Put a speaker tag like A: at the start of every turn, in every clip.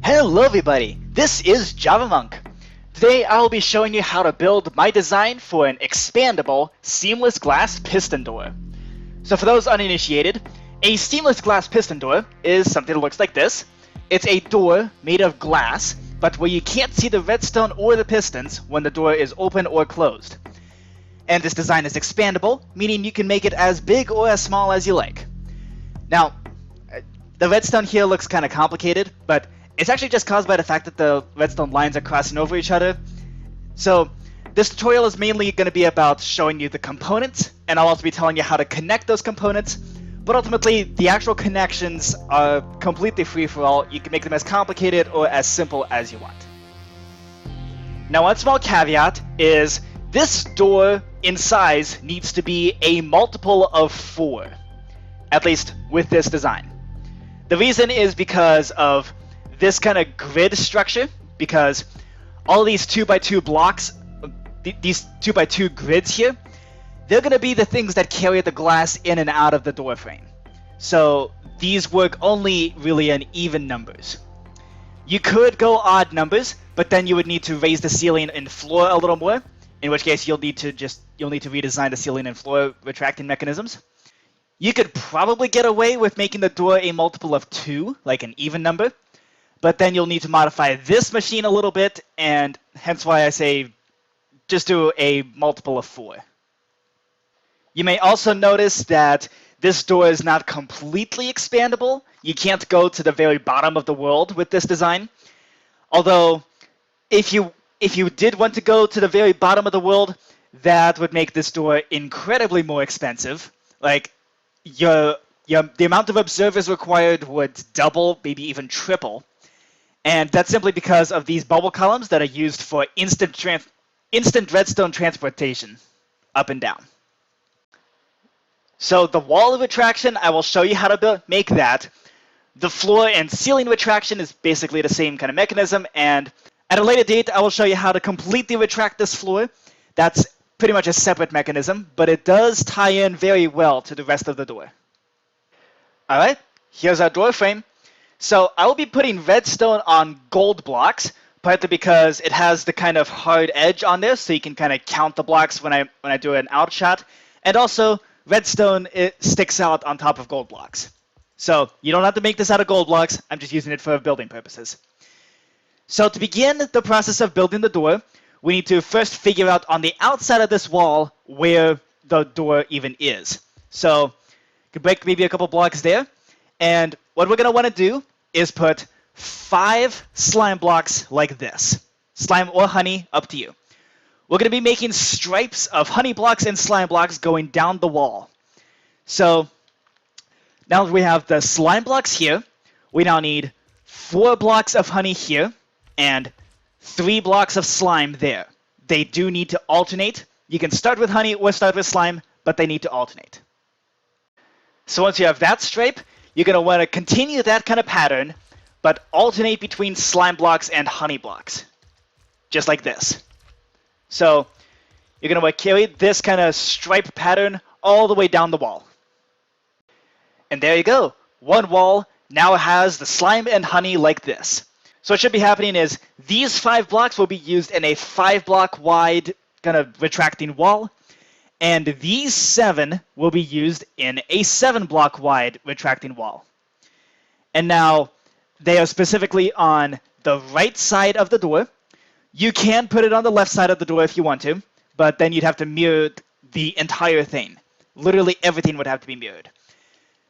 A: Hello everybody, this is Javamonk. Today I will be showing you how to build my design for an expandable seamless glass piston door. So for those uninitiated, a seamless glass piston door is something that looks like this. It's a door made of glass, but where you can't see the redstone or the pistons when the door is open or closed. And this design is expandable, meaning you can make it as big or as small as you like. Now, the redstone here looks kind of complicated, but it's actually just caused by the fact that the redstone lines are crossing over each other. So this tutorial is mainly going to be about showing you the components, and I'll also be telling you how to connect those components. But ultimately, the actual connections are completely free for all. You can make them as complicated or as simple as you want. Now, one small caveat is this door in size needs to be a multiple of 4, at least with this design. The reason is because of this kind of grid structure, because all these 2x2 blocks, these 2x2 grids here, they're going to be the things that carry the glass in and out of the door frame. So these work only really in even numbers. You could go odd numbers, but then you would need to raise the ceiling and floor a little more, in which case you'll need to redesign the ceiling and floor retracting mechanisms. You could probably get away with making the door a multiple of 2, like an even number, but then you'll need to modify this machine a little bit, and hence why I say just do a multiple of 4. You may also notice that this door is not completely expandable. You can't go to the very bottom of the world with this design. Although, if you did want to go to the very bottom of the world, that would make this door incredibly more expensive. Like, the amount of observers required would double, maybe even triple. And that's simply because of these bubble columns that are used for instant redstone transportation up and down. So the wall retraction, I will show you how to make that. The floor and ceiling retraction is basically the same kind of mechanism, and at a later date I will show you how to completely retract this floor. That's pretty much a separate mechanism, but it does tie in very well to the rest of the door. Alright, here's our door frame. So I will be putting redstone on gold blocks, partly because it has the kind of hard edge on there, so you can kind of count the blocks when I do an outshot. And also, redstone, it sticks out on top of gold blocks. So you don't have to make this out of gold blocks, I'm just using it for building purposes. So to begin the process of building the door, we need to first figure out on the outside of this wall where the door even is. So you can break maybe a couple blocks there. And what we're going to want to do is put 5 slime blocks like this. Slime or honey, up to you. We're going to be making stripes of honey blocks and slime blocks going down the wall. So now that we have the slime blocks here, we now need 4 blocks of honey here and 3 blocks of slime there. They do need to alternate. You can start with honey or start with slime, but they need to alternate. So once you have that stripe, you're going to want to continue that kind of pattern, but alternate between slime blocks and honey blocks, just like this. So you're going to want to carry this kind of stripe pattern all the way down the wall. And there you go. One wall now has the slime and honey like this. So what should be happening is these 5 blocks will be used in a 5-block wide kind of retracting wall, and these 7 will be used in a 7-block wide retracting wall. And now they are specifically on the right side of the door. You can put it on the left side of the door if you want to, but then you'd have to mirror the entire thing. Literally everything would have to be mirrored.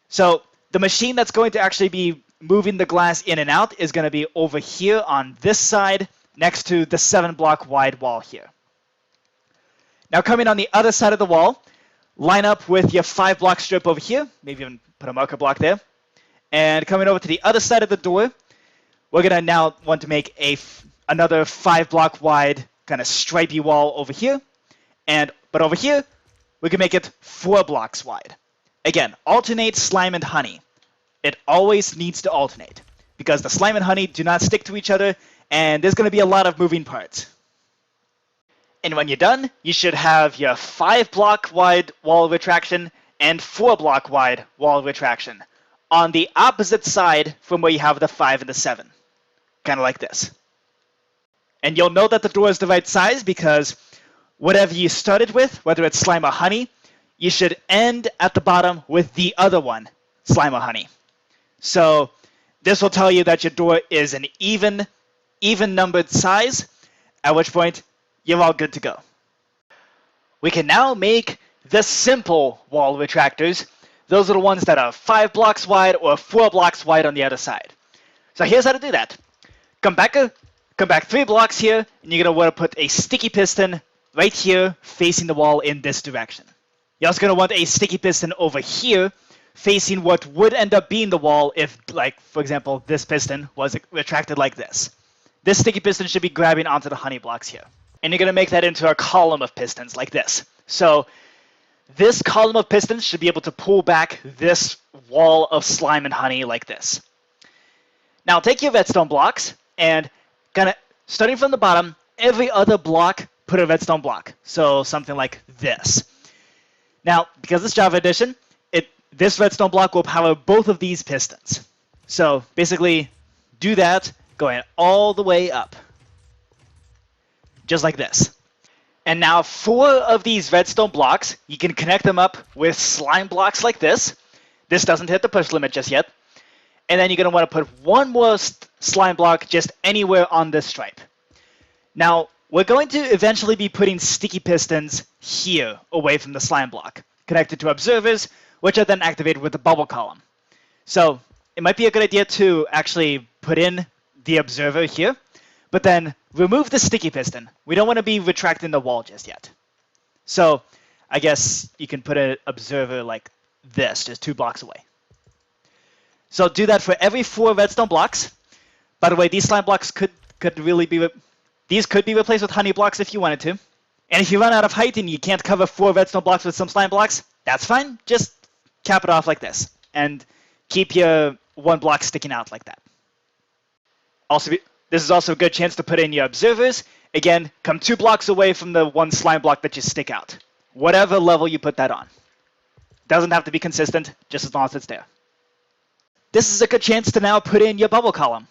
A: So the machine that's going to actually be moving the glass in and out is going to be over here on this side next to the 7-block wide wall here. Now coming on the other side of the wall, line up with your 5-block strip over here, maybe even put a marker block there, and coming over to the other side of the door, we're going to now want to make another 5-block wide kind of stripey wall over here, but over here we can make it 4 blocks wide. Again, alternate slime and honey. It always needs to alternate because the slime and honey do not stick to each other, and there's going to be a lot of moving parts. And when you're done, you should have your 5-block wide wall retraction and 4-block wide wall retraction on the opposite side from where you have the 5 and the 7. kind of like this. And you'll know that the door is the right size because whatever you started with, whether it's slime or honey, you should end at the bottom with the other one, slime or honey. So this will tell you that your door is an even numbered size, at which point you're all good to go. We can now make the simple wall retractors. Those are the ones that are 5 blocks wide or 4 blocks wide on the other side. So here's how to do that. Come back 3 blocks here, and you're going to want to put a sticky piston right here facing the wall in this direction. You're also going to want a sticky piston over here facing what would end up being the wall if, like, for example, this piston was retracted like this. This sticky piston should be grabbing onto the honey blocks here. And you're going to make that into a column of pistons like this. So this column of pistons should be able to pull back this wall of slime and honey like this. Now take your redstone blocks and starting from the bottom, every other block, put a redstone block. So something like this. Now, because it's Java Edition, this redstone block will power both of these pistons. So basically, do that going all the way up. Just like this. And now 4 of these redstone blocks, you can connect them up with slime blocks like this. This doesn't hit the push limit just yet. And then you're going to want to put one more slime block just anywhere on this stripe. Now, we're going to eventually be putting sticky pistons here away from the slime block, connected to observers, which are then activated with the bubble column. So it might be a good idea to actually put in the observer here, but then remove the sticky piston. We don't want to be retracting the wall just yet. So I guess you can put an observer like this, just 2 blocks away. So do that for every 4 redstone blocks. By the way, these slime blocks could really be replaced with honey blocks if you wanted to. And if you run out of height and you can't cover 4 redstone blocks with some slime blocks, that's fine. Just cap it off like this and keep your 1 block sticking out like that. This is also a good chance to put in your observers. Again, come 2 blocks away from the 1 slime block that you stick out. Whatever level you put that on. Doesn't have to be consistent, just as long as it's there. This is a good chance to now put in your bubble column.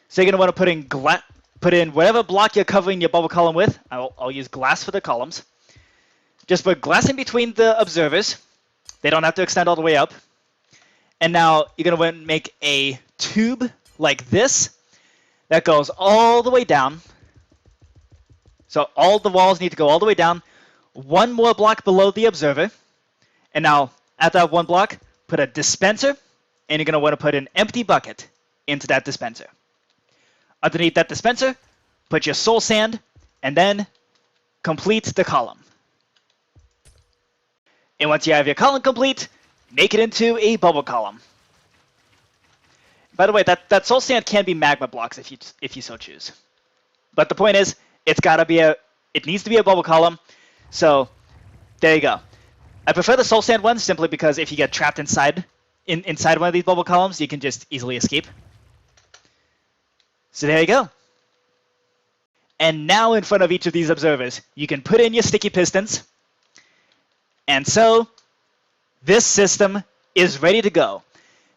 A: So you're going to want to put in whatever block you're covering your bubble column with. I'll use glass for the columns. Just put glass in between the observers. They don't have to extend all the way up. And now you're going to want to make a tube like this that goes all the way down. So all the walls need to go all the way down. 1 more block below the observer. And now at that 1 block, put a dispenser. And you're going to want to put an empty bucket into that dispenser. Underneath that dispenser, put your soul sand, and then complete the column. And once you have your column complete, make it into a bubble column. By the way, that soul sand can be magma blocks if you so choose. But the point is, it needs to be a bubble column. So there you go. I prefer the soul sand one simply because if you get trapped inside one of these bubble columns, you can just easily escape. So there you go. And now in front of each of these observers, you can put in your sticky pistons. And so this system is ready to go.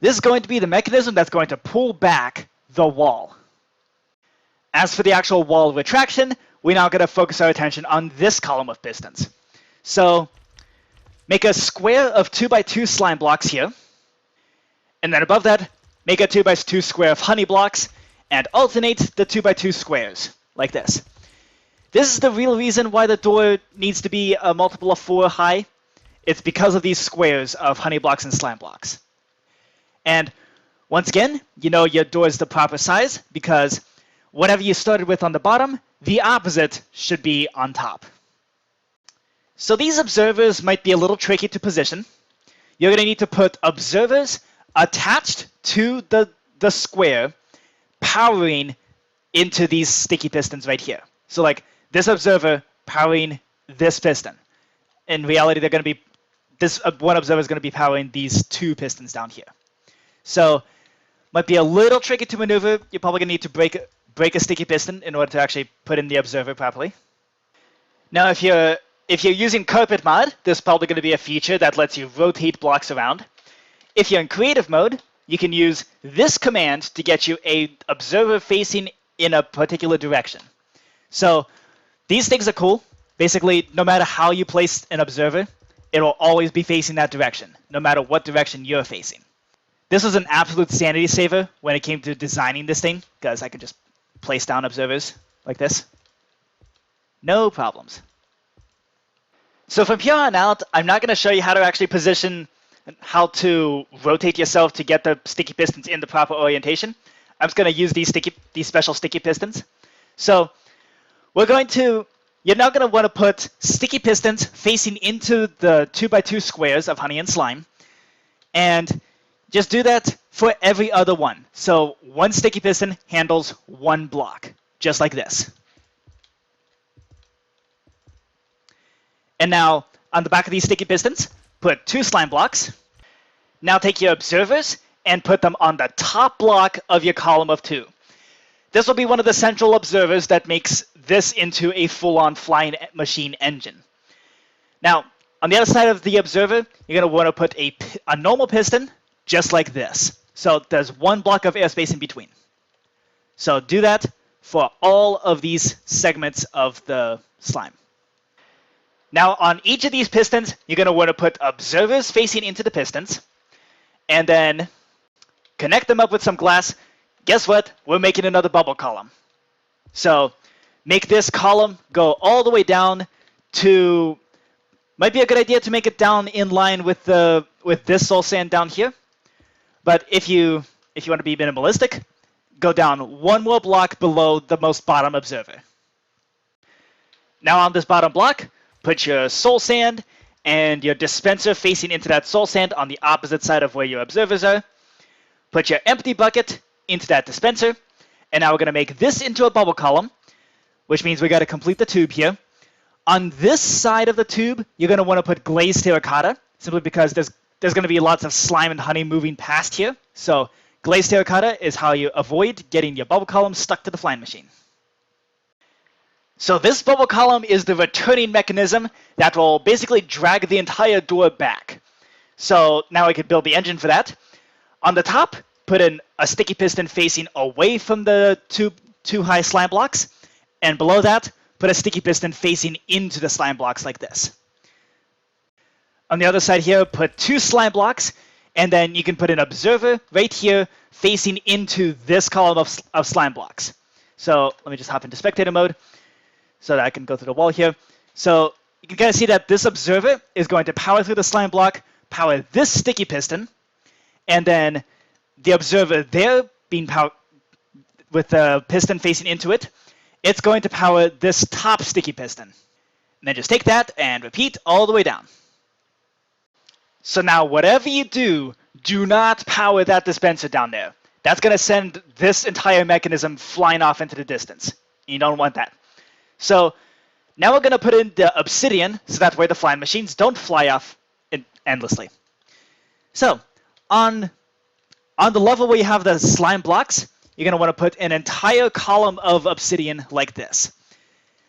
A: This is going to be the mechanism that's going to pull back the wall. As for the actual wall retraction, we're now going to focus our attention on this column of pistons. So make a square of 2x2 slime blocks here. And then above that, make a 2x2 square of honey blocks and alternate the 2x2 squares like this. This is the real reason why the door needs to be a multiple of 4 high. It's because of these squares of honey blocks and slime blocks. And once again, you know your door is the proper size because whatever you started with on the bottom, the opposite should be on top. So these observers might be a little tricky to position. You're going to need to put observers attached to the square powering into these sticky pistons right here. So like this observer powering this piston. In reality, they're going to be this one observer is going to be powering these 2 pistons down here. So might be a little tricky to maneuver. You're probably going to need to break a sticky piston in order to actually put in the observer properly. Now, if you're using carpet mod, there's probably going to be a feature that lets you rotate blocks around. If you're in creative mode, you can use this command to get you a observer facing in a particular direction. So these things are cool. Basically, no matter how you place an observer, it will always be facing that direction, no matter what direction you're facing. This was an absolute sanity saver when it came to designing this thing, because I could just place down observers like this. No problems. So from here on out, I'm not going to show you how to actually position, how to rotate yourself to get the sticky pistons in the proper orientation. I'm just going to use these special sticky pistons. So you're now going to want to put sticky pistons facing into the 2x2 squares of honey and slime. And just do that for every other one. So one sticky piston handles one block, just like this. And now, on the back of these sticky pistons, put 2 slime blocks. Now take your observers and put them on the top block of your column of 2. This will be one of the central observers that makes this into a full-on flying machine engine. Now, on the other side of the observer, you're going to want to put a normal piston, just like this. So there's one block of airspace in between. So do that for all of these segments of the slime. Now on each of these pistons, you're going to want to put observers facing into the pistons, and then connect them up with some glass. Guess what? We're making another bubble column. So make this column go all the way down to, might be a good idea to make it down in line with this soul sand down here. But if you want to be minimalistic, go down one more block below the most bottom observer. Now on this bottom block, put your soul sand and your dispenser facing into that soul sand on the opposite side of where your observers are. Put your empty bucket into that dispenser. And now we're going to make this into a bubble column, which means we got to complete the tube here. On this side of the tube, you're going to want to put glazed terracotta, simply because there's going to be lots of slime and honey moving past here. So glazed terracotta is how you avoid getting your bubble column stuck to the flying machine. So this bubble column is the returning mechanism that will basically drag the entire door back. So now I could build the engine for that. On the top, put in a sticky piston facing away from the two high slime blocks. And below that, put a sticky piston facing into the slime blocks like this. On the other side here, put 2 slime blocks, and then you can put an observer right here facing into this column of slime blocks. So let me just hop into spectator mode so that I can go through the wall here. So you can kind of see that this observer is going to power through the slime block, power this sticky piston, and then the observer there being powered with the piston facing into it, it's going to power this top sticky piston. And then just take that and repeat all the way down. So now whatever you do, do not power that dispenser down there. That's going to send this entire mechanism flying off into the distance. You don't want that. So now we're going to put in the obsidian so that way the flying machines don't fly off endlessly. So on the level where you have the slime blocks, you're going to want to put an entire column of obsidian like this.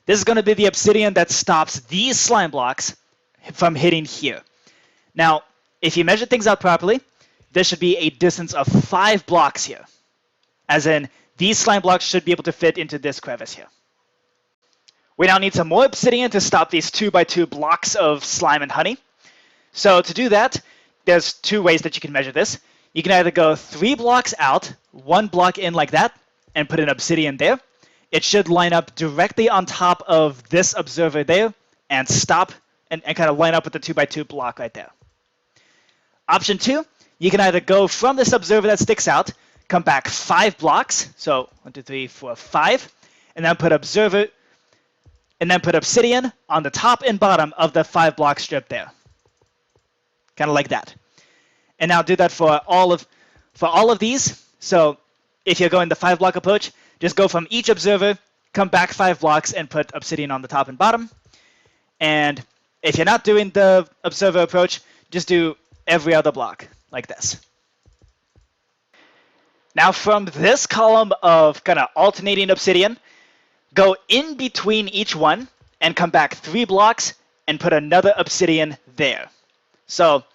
A: This is going to be the obsidian that stops these slime blocks from hitting here. Now, if you measure things out properly, there should be a distance of 5 blocks here. As in, these slime blocks should be able to fit into this crevice here. We now need some more obsidian to stop these 2x2 blocks of slime and honey. So to do that, there's 2 ways that you can measure this. You can either go 3 blocks out, 1 block in like that, and put an obsidian there. It should line up directly on top of this observer there and stop and kind of line up with the 2x2 block right there. Option 2, you can either go from this observer that sticks out, come back 5 blocks, so 1, 2, 3, 4, 5, and then put obsidian on the top and bottom of the 5 block strip there. Kind of like that. And now do that for all of these. So if you're going the 5 block approach, just go from each observer, come back 5 blocks, and put obsidian on the top and bottom. And if you're not doing the observer approach, just do every other block like this. Now from this column of kind of alternating obsidian, go in between each one and come back 3 blocks and put another obsidian there. So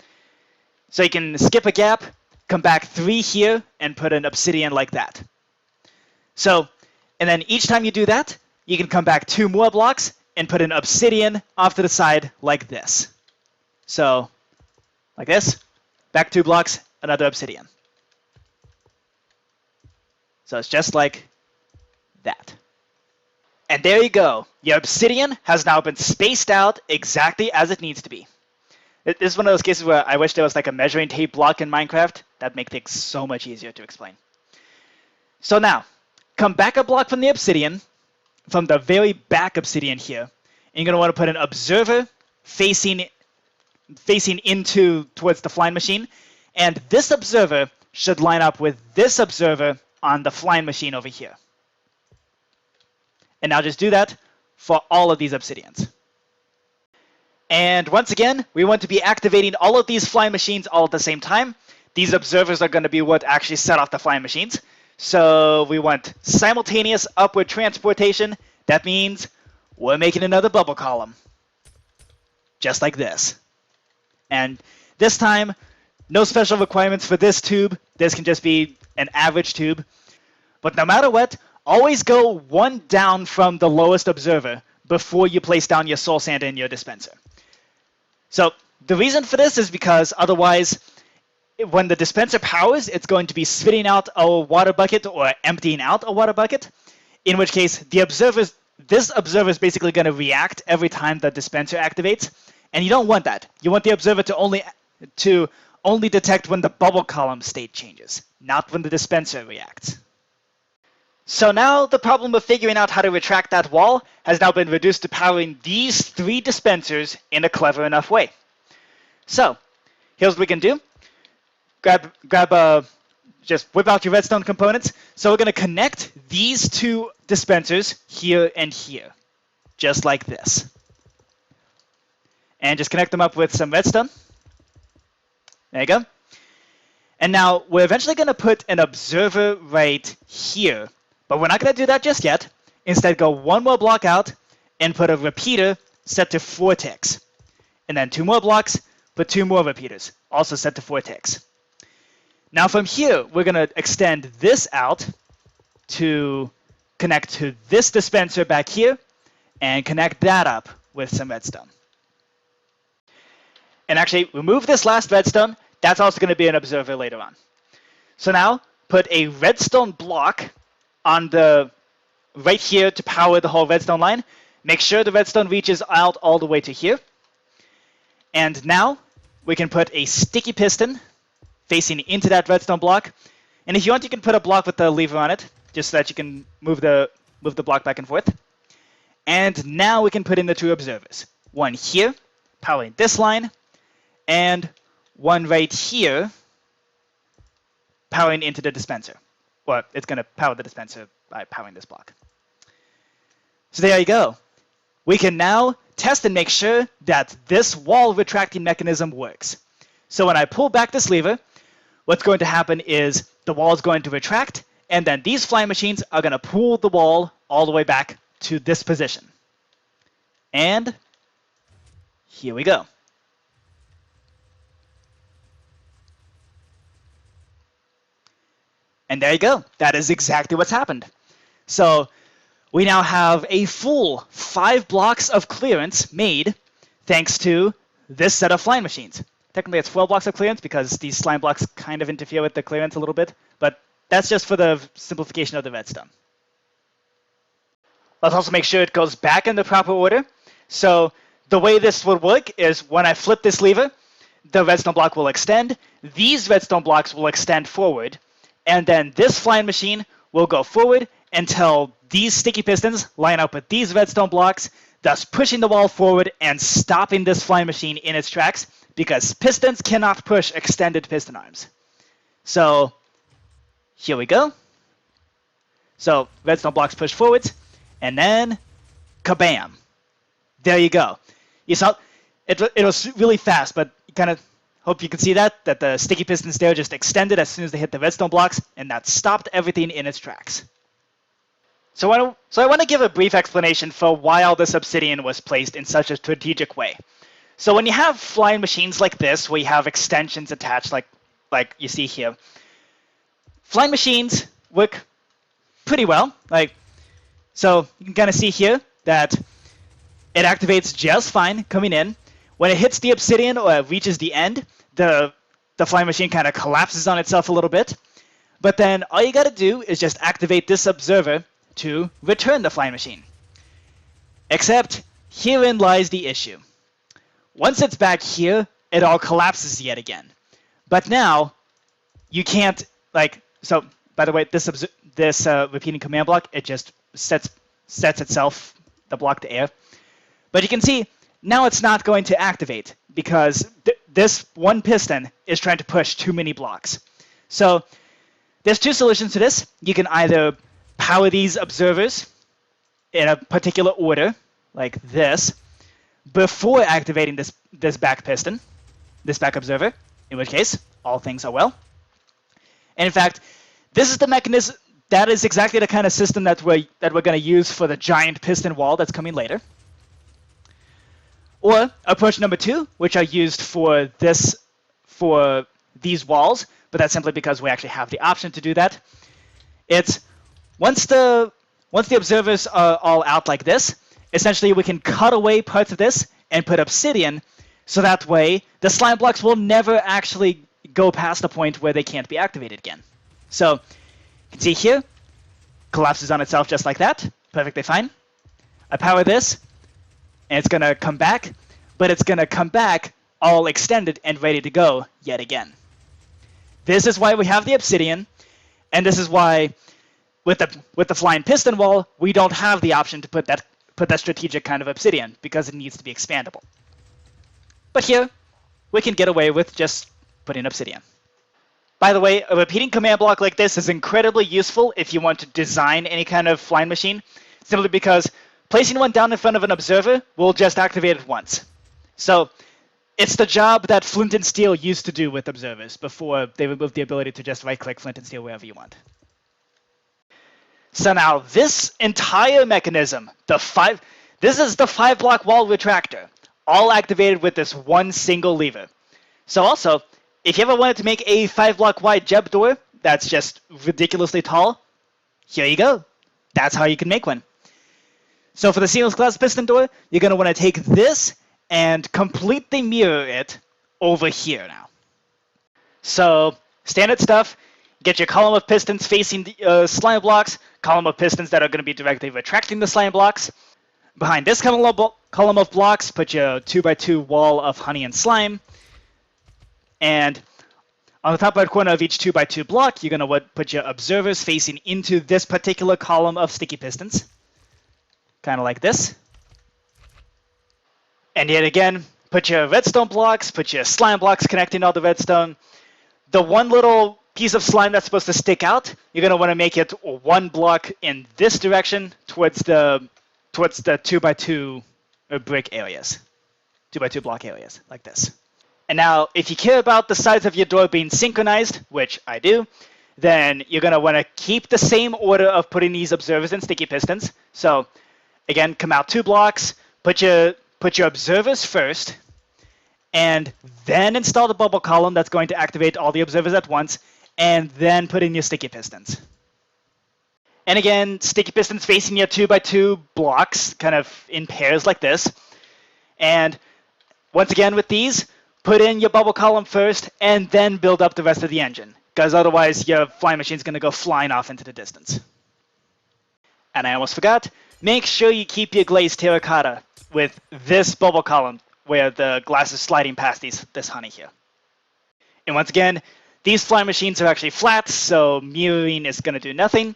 A: you can skip a gap, come back 3 here, and put an obsidian like that. So And then each time you do that, you can come back 2 more blocks and put an obsidian off to the side like this. So, like this, back 2 blocks, another obsidian. So it's just like that. And there you go. Your obsidian has now been spaced out exactly as it needs to be. This is one of those cases where I wish there was like a measuring tape block in Minecraft. That'd make things so much easier to explain. So now, come back a block from the obsidian, from the very back obsidian here. And you're going to want to put an observer facing towards the flying machine. And this observer should line up with this observer on the flying machine over here. And now just do that for all of these obsidians. And once again, we want to be activating all of these flying machines all at the same time. These observers are going to be what actually set off the flying machines. So we want simultaneous upward transportation. That means we're making another bubble column. Just like this. And this time, no special requirements for this tube. This can just be an average tube. But no matter what, always go 1 down from the lowest observer before you place down your soul sand in your dispenser. So the reason for this is because otherwise, when the dispenser powers, it's going to be spitting out a water bucket or emptying out a water bucket, in which case this observer is basically going to react every time the dispenser activates, and you don't want that. You want the observer to only detect when the bubble column state changes, not when the dispenser reacts. So now the problem of figuring out how to retract that wall has now been reduced to powering these 3 dispensers in a clever enough way. So here's what we can do. Just whip out your redstone components. So we're going to connect these 2 dispensers here and here, just like this. And just connect them up with some redstone. There you go. And now we're eventually going to put an observer right here. But we're not going to do that just yet. Instead, go 1 more block out and put a repeater set to 4 ticks. And then 2 more blocks, put 2 more repeaters, also set to 4 ticks. Now from here, we're going to extend this out to connect to this dispenser back here and connect that up with some redstone. And actually, remove this last redstone. That's also going to be an observer later on. So now, put a redstone block on the right here to power the whole redstone line. Make sure the redstone reaches out all the way to here. And now we can put a sticky piston facing into that redstone block. And if you want, you can put a block with the lever on it, just so that you can move the block back and forth. And now we can put in the 2 observers. 1 here, powering this line, and 1 right here, powering into the dispenser. Well, it's going to power the dispenser by powering this block. So there you go. We can now test and make sure that this wall retracting mechanism works. So when I pull back this lever, what's going to happen is the wall is going to retract, and then these flying machines are going to pull the wall all the way back to this position. And here we go. And there you go. That is exactly what's happened. So we now have a full 5 blocks of clearance made thanks to this set of flying machines. Technically, it's 12 blocks of clearance because these slime blocks kind of interfere with the clearance a little bit, but that's just for the simplification of the redstone. Let's also make sure it goes back in the proper order. So the way this would work is when I flip this lever, the redstone block will extend. These redstone blocks will extend forward. And then this flying machine will go forward until these sticky pistons line up with these redstone blocks, thus pushing the wall forward and stopping this flying machine in its tracks, because pistons cannot push extended piston arms. So here we go. So redstone blocks push forwards, and then kabam. There you go. You saw it was really fast, but you kind of hope you can see that the sticky pistons there just extended as soon as they hit the redstone blocks, and that stopped everything in its tracks. So I want to give a brief explanation for why all this obsidian was placed in such a strategic way. So when you have flying machines like this, where you have extensions attached like you see here, flying machines work pretty well. Like So you can kind of see here that it activates just fine coming in. When it hits the obsidian or reaches the end, the flying machine kind of collapses on itself a little bit. But then all you got to do is just activate this observer to return the flying machine. Except herein lies the issue. Once it's back here, it all collapses yet again. But now you can't, like, so by the way, this repeating command block, it just sets itself the block to air. But you can see now it's not going to activate because this one piston is trying to push too many blocks. So there's two solutions to this. You can either power these observers in a particular order, like this, before activating this back piston, this back observer, in which case all things are well. And in fact, this is the mechanism, that is exactly the kind of system that we're going to use for the giant piston wall that's coming later. Or approach number two, which I used for these walls, but that's simply because we actually have the option to do that. It's once the observers are all out like this, essentially we can cut away parts of this and put obsidian, so that way the slime blocks will never actually go past the point where they can't be activated again. So you can see here, collapses on itself just like that, perfectly fine. I power this, and it's going to come back, but it's going to come back all extended and ready to go yet again. This is why we have the obsidian, and this is why with the flying piston wall, we don't have the option to put that strategic kind of obsidian because it needs to be expandable. But here, we can get away with just putting obsidian. By the way, a repeating command block like this is incredibly useful if you want to design any kind of flying machine, simply because placing one down in front of an observer will just activate it once. So it's the job that Flint and Steel used to do with observers before they removed the ability to just right-click Flint and Steel wherever you want. So now this entire mechanism, this is the 5-block wall retractor, all activated with this one single lever. So also, if you ever wanted to make a 5-block wide jeb door that's just ridiculously tall, here you go. That's how you can make one. So for the seamless glass piston door, you're going to want to take this and completely mirror it over here now. So standard stuff, get your column of pistons facing the slime blocks, column of pistons that are going to be directly retracting the slime blocks. Behind this column of blocks, put your 2x2 wall of honey and slime. And on the top right corner of each 2x2 block, you're going to put your observers facing into this particular column of sticky pistons. Kind of like this. And yet again, put your redstone blocks, put your slime blocks connecting all the redstone. The one little piece of slime that's supposed to stick out, you're going to want to make it one block in this direction towards the 2x2 brick areas. 2x2 block areas, like this. And now, if you care about the sides of your door being synchronized, which I do, then you're going to want to keep the same order of putting these observers in sticky pistons. So, again, come out 2 blocks, put your observers first, and then install the bubble column that's going to activate all the observers at once, and then put in your sticky pistons. And again, sticky pistons facing your 2x2 blocks, kind of in pairs like this. And once again with these, put in your bubble column first, and then build up the rest of the engine, because otherwise your flying machine's going to go flying off into the distance. And I almost forgot, make sure you keep your glazed terracotta with this bubble column where the glass is sliding past this honey here. And once again, these flying machines are actually flat, so mirroring is going to do nothing.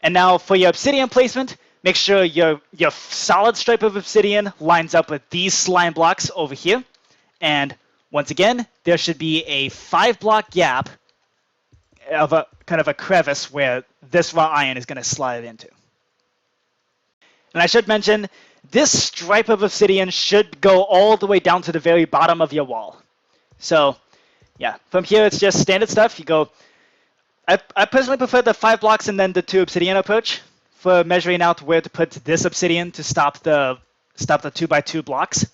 A: And now for your obsidian placement, make sure your solid stripe of obsidian lines up with these slime blocks over here. And once again, there should be a 5-block gap of a kind of a crevice where this raw iron is going to slide into. And I should mention, this stripe of obsidian should go all the way down to the very bottom of your wall. So, yeah, from here it's just standard stuff. You go. I personally prefer the 5 blocks and then the 2 obsidian approach for measuring out where to put this obsidian to stop the 2x2 blocks.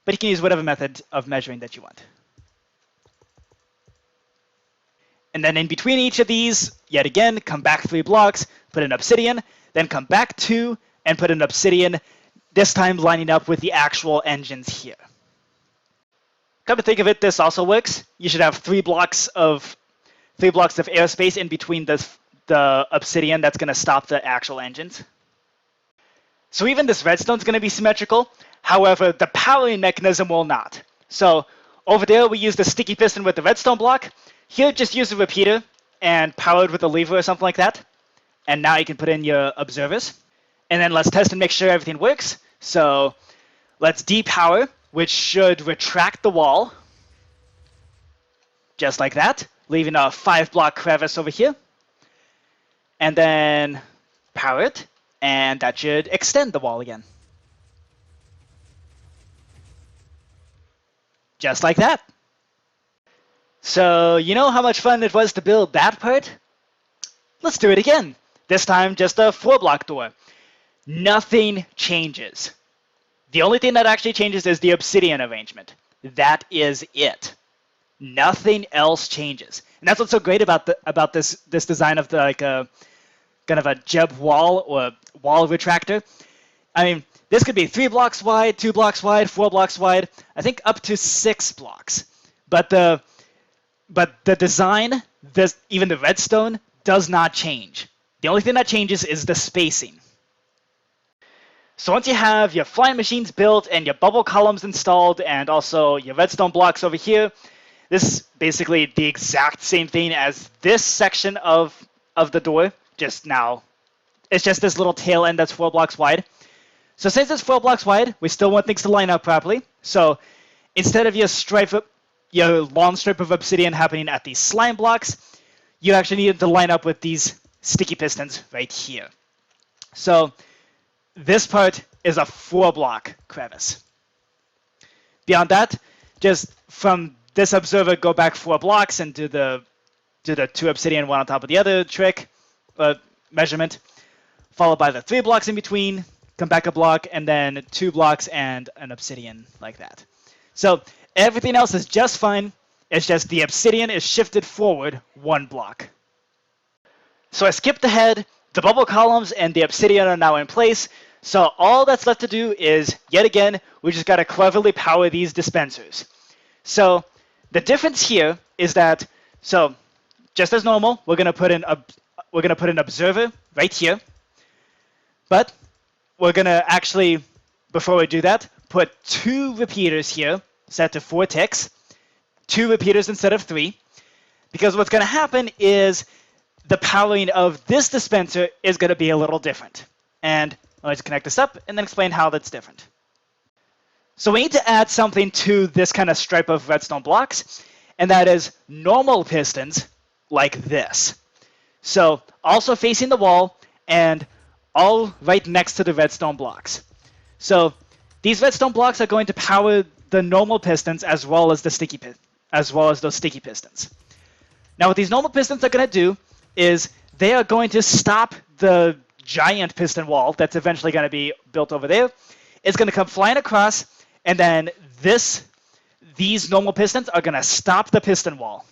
A: But you can use whatever method of measuring that you want. And then in between each of these, yet again, come back 3 blocks, put an obsidian, then come back 2 and put an obsidian, this time lining up with the actual engines here. Come to think of it, this also works. You should have 3 blocks of airspace in between the obsidian that's going to stop the actual engines. So even this redstone is going to be symmetrical. However, the powering mechanism will not. So over there, we use the sticky piston with the redstone block. Here, just use the repeater and power it with a lever or something like that. And now you can put in your observers. And then let's test and make sure everything works. So let's depower, which should retract the wall. Just like that, leaving a 5-block crevice over here. And then power it, and that should extend the wall again. Just like that. So you know how much fun it was to build that part? Let's do it again. This time just a 4-block door. Nothing changes. The only thing that actually changes is the obsidian arrangement. That is it. Nothing else changes. And that's what's so great about this design of kind of a Jeb wall or wall retractor. I mean, this could be 3 blocks wide, 2 blocks wide, 4 blocks wide, I think up to 6 blocks. But the design, even the redstone, does not change. The only thing that changes is the spacing. So once you have your flying machines built and your bubble columns installed and also your redstone blocks over here, this is basically the exact same thing as this section of the door, just now. It's just this little tail end that's 4 blocks wide. So since it's 4 blocks wide, we still want things to line up properly. So instead of your long strip of obsidian happening at these slime blocks, you actually need to line up with these sticky pistons right here. So this part is a 4-block crevice. Beyond that, just from this observer, go back 4 blocks and do the 2 obsidian, one on top of the other trick, measurement, followed by the 3 blocks in between, come back a block, and then 2 blocks and an obsidian like that. So everything else is just fine. It's just the obsidian is shifted forward 1 block. So I skipped ahead. The bubble columns and the obsidian are now in place. So all that's left to do is, yet again, we just got to cleverly power these dispensers. So the difference here is that, so just as normal, we're going to put an observer right here. But we're going to actually, before we do that, put 2 repeaters here, set to 4 ticks. 2 repeaters instead of 3. Because what's going to happen is the powering of this dispenser is going to be a little different. And let's connect this up and then explain how that's different. So we need to add something to this kind of stripe of redstone blocks, and that is normal pistons like this. So also facing the wall and all right next to the redstone blocks. So these redstone blocks are going to power the normal pistons as well as those sticky pistons. Now what these normal pistons are going to do is they are going to stop the giant piston wall that's eventually going to be built over there. It's going to come flying across, and then these normal pistons are going to stop the piston wall.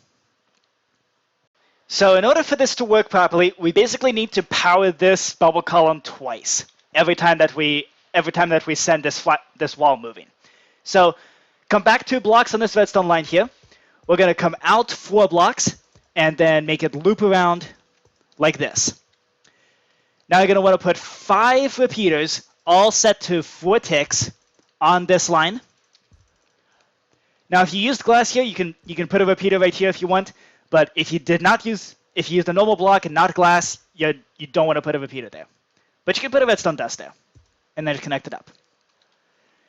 A: So in order for this to work properly, we basically need to power this bubble column twice every time that we send this wall moving. So come back 2 blocks on this redstone line here. We're going to come out 4 blocks and then make it loop around like this. Now you're going to want to put 5 repeaters, all set to 4 ticks, on this line. Now, if you used glass here, you can put a repeater right here if you want. But if you used a normal block and not glass, you don't want to put a repeater there. But you can put a redstone dust there, and then just connect it up.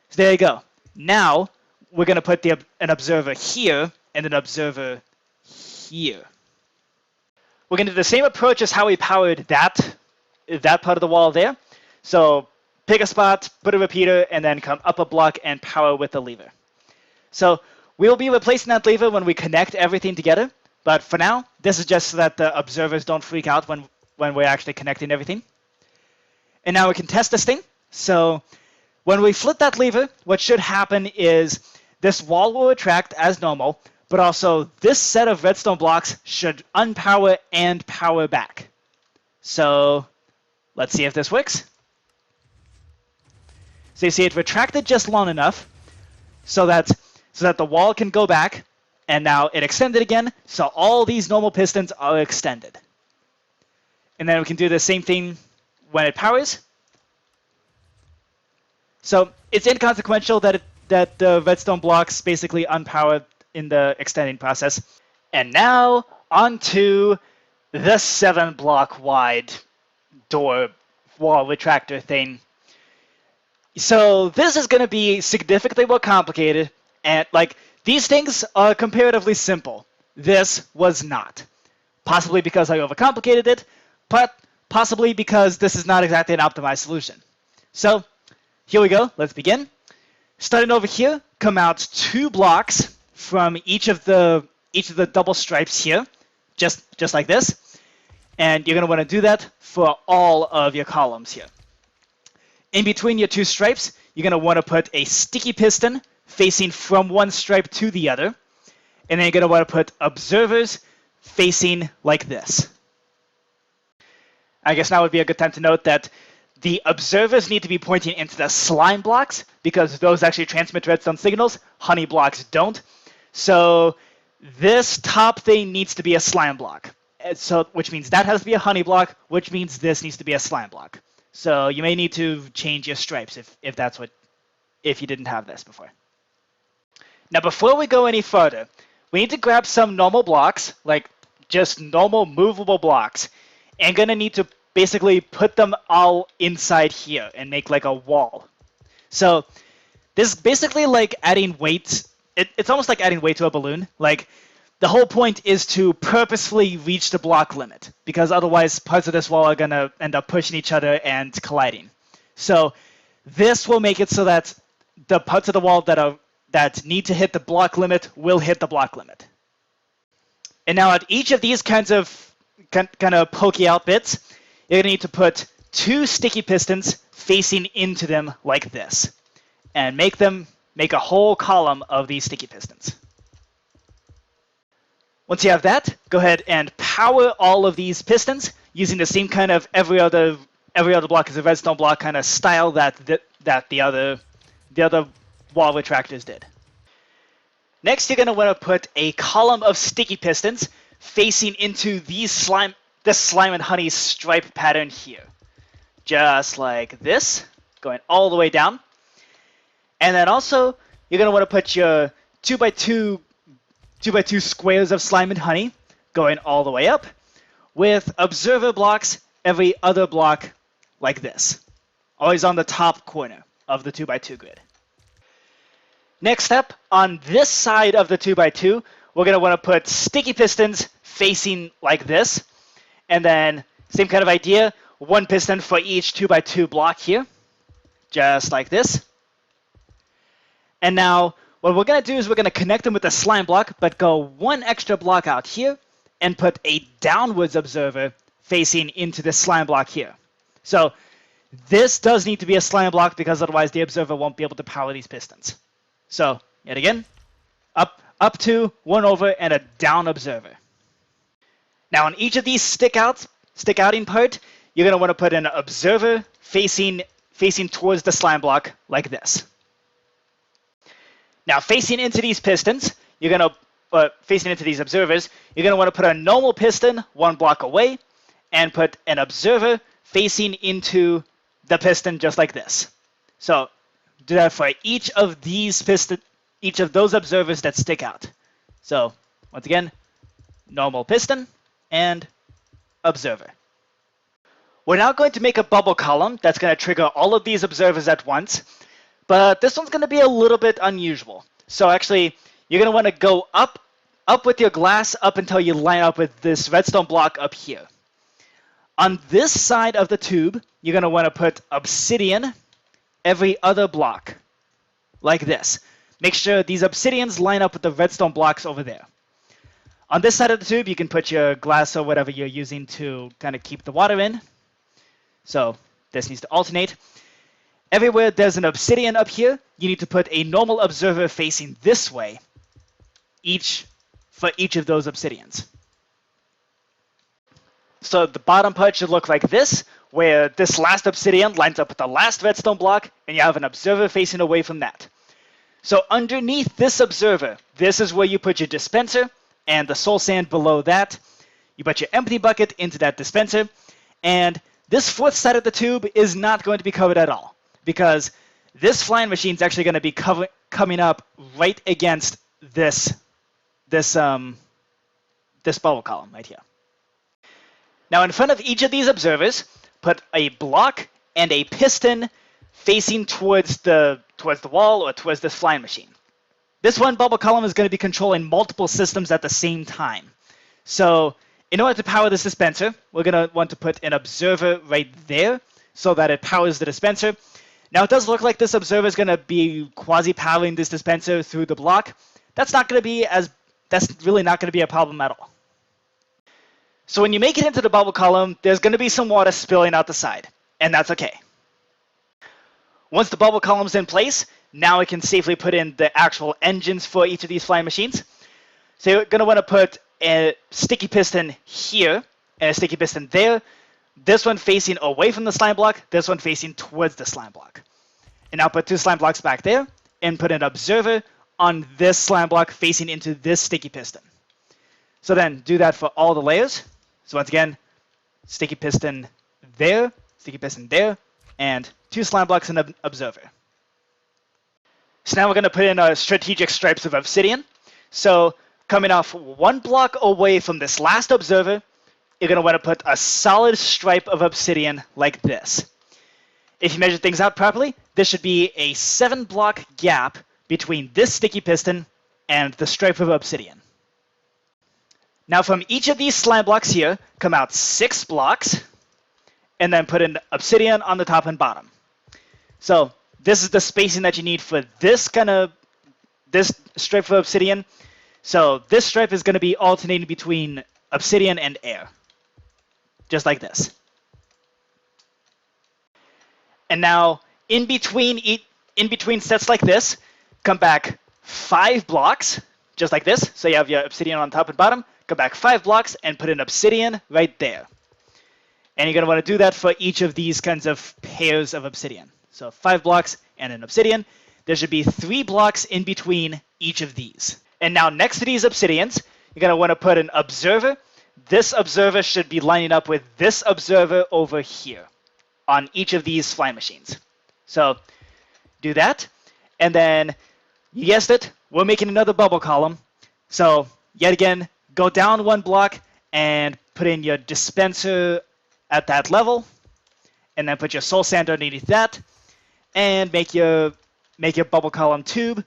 A: So there you go. Now we're going to put an observer here and an observer here. We're going to do the same approach as how we powered that part of the wall there. So pick a spot, put a repeater, and then come up a block and power with the lever. So we'll be replacing that lever when we connect everything together. But for now, this is just so that the observers don't freak out when we're actually connecting everything. And now we can test this thing. So when we flip that lever, what should happen is this wall will retract as normal, but also this set of redstone blocks should unpower and power back. So Let's see if this works. So you see it retracted just long enough so that the wall can go back, and now it extended again, so all these normal pistons are extended. And then we can do the same thing when it powers. So it's inconsequential that the redstone blocks basically unpowered in the extending process. And now onto the 7-block wide door wall retractor thing. So this is going to be significantly more complicated, and like these things are comparatively simple. This was not. Possibly because I overcomplicated it, but possibly because this is not exactly an optimized solution. So here we go. Let's begin. Starting over here, come out 2 blocks from each of the double stripes here, just like this. And you're going to want to do that for all of your columns here. In between your 2 stripes, you're going to want to put a sticky piston facing from one stripe to the other. And then you're going to want to put observers facing like this. I guess now would be a good time to note that the observers need to be pointing into the slime blocks because those actually transmit redstone signals. Honey blocks don't. So this top thing needs to be a slime block. So, which means that has to be a honey block, which means this needs to be a slime block. So you may need to change your stripes if you didn't have this before. Now before we go any further, we need to grab some normal blocks, like just normal movable blocks, and gonna need to basically put them all inside here and make like a wall. So this is basically like adding weight. It's almost like adding weight to a balloon. Like the whole point is to purposefully reach the block limit, because otherwise parts of this wall are gonna end up pushing each other and colliding. So this will make it so that the parts of the wall that need to hit the block limit will hit the block limit. And now at each of these kind of pokey out bits, you're gonna need to put 2 sticky pistons facing into them like this, and make a whole column of these sticky pistons. Once you have that, go ahead and power all of these pistons using the same kind of every other block is a redstone block kind of style that the other wall retractors did. Next, you're going to want to put a column of sticky pistons facing into this slime and honey stripe pattern here. Just like this, going all the way down. And then also, you're going to want to put your 2x2 squares of slime and honey going all the way up with observer blocks every other block like this. Always on the top corner of the 2x2 grid. Next up, on this side of the 2x2, we're going to want to put sticky pistons facing like this. And then, same kind of idea, 1 piston for each 2x2 block here. Just like this. And now, what we're going to do is we're going to connect them with a slime block, but go 1 extra block out here and put a downwards observer facing into the slime block here. So this does need to be a slime block because otherwise the observer won't be able to power these pistons. So yet again, up 2, 1 over, and a down observer. Now on each of these stick-outing part, you're going to want to put an observer facing towards the slime block like this. Now facing into these pistons, facing into these observers, you're going to want to put a normal piston 1 block away and put an observer facing into the piston just like this. So do that for each of those observers that stick out. So once again, normal piston and observer. We're now going to make a bubble column that's going to trigger all of these observers at once. But this one's going to be a little bit unusual. So actually, you're going to want to go up with your glass up until you line up with this redstone block up here. On this side of the tube, you're going to want to put obsidian every other block, like this. Make sure these obsidians line up with the redstone blocks over there. On this side of the tube, you can put your glass or whatever you're using to kind of keep the water in. So this needs to alternate. Everywhere there's an obsidian up here, you need to put a normal observer facing this way, for each of those obsidians. So the bottom part should look like this, where this last obsidian lines up with the last redstone block, and you have an observer facing away from that. So underneath this observer, this is where you put your dispenser, and the soul sand below that. You put your empty bucket into that dispenser, and this fourth side of the tube is not going to be covered at all, because this flying machine is actually going to be coming up right against this bubble column right here. Now in front of each of these observers, put a block and a piston facing towards the wall or towards this flying machine. This one bubble column is going to be controlling multiple systems at the same time. So in order to power this dispenser, we're going to want to put an observer right there so that it powers the dispenser. Now it does look like this observer is going to be quasi-powering this dispenser through the block. That's really not going to be a problem at all. So when you make it into the bubble column, there's going to be some water spilling out the side, and that's okay. Once the bubble column's in place, now we can safely put in the actual engines for each of these flying machines. So you're going to want to put a sticky piston here and a sticky piston there. This one facing away from the slime block, this one facing towards the slime block. And now put 2 slime blocks back there and put an observer on this slime block facing into this sticky piston. So then do that for all the layers. So once again, sticky piston there, and 2 slime blocks and an observer. So now we're going to put in our strategic stripes of obsidian. So coming off 1 block away from this last observer, you're going to want to put a solid stripe of obsidian like this. If you measure things out properly, this should be a 7-block gap between this sticky piston and the stripe of obsidian. Now from each of these slime blocks here, come out 6 blocks, and then put in obsidian on the top and bottom. So this is the spacing that you need for this stripe of obsidian. So this stripe is going to be alternating between obsidian and air, just like this. And now in between sets like this, come back 5 blocks, just like this. So you have your obsidian on top and bottom. Go back 5 blocks and put an obsidian right there. And you're going to want to do that for each of these kinds of pairs of obsidian. So 5 blocks and an obsidian. There should be 3 blocks in between each of these. And now next to these obsidians, you're going to want to put an observer. This observer should be lining up with this observer over here on each of these flying machines. So do that. And then, you guessed it, we're making another bubble column. So yet again, go down 1 block and put in your dispenser at that level, and then put your soul sand underneath that, and make your bubble column tube.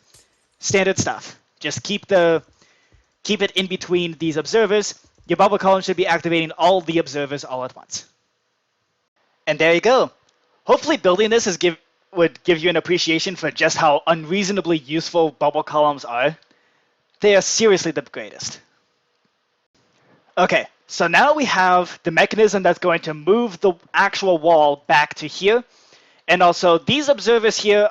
A: Standard stuff. Just keep it in between these observers. Your bubble column should be activating all the observers all at once. And there you go. Hopefully building this would give you an appreciation for just how unreasonably useful bubble columns are. They are seriously the greatest. Okay, so now we have the mechanism that's going to move the actual wall back to here. And also these observers here,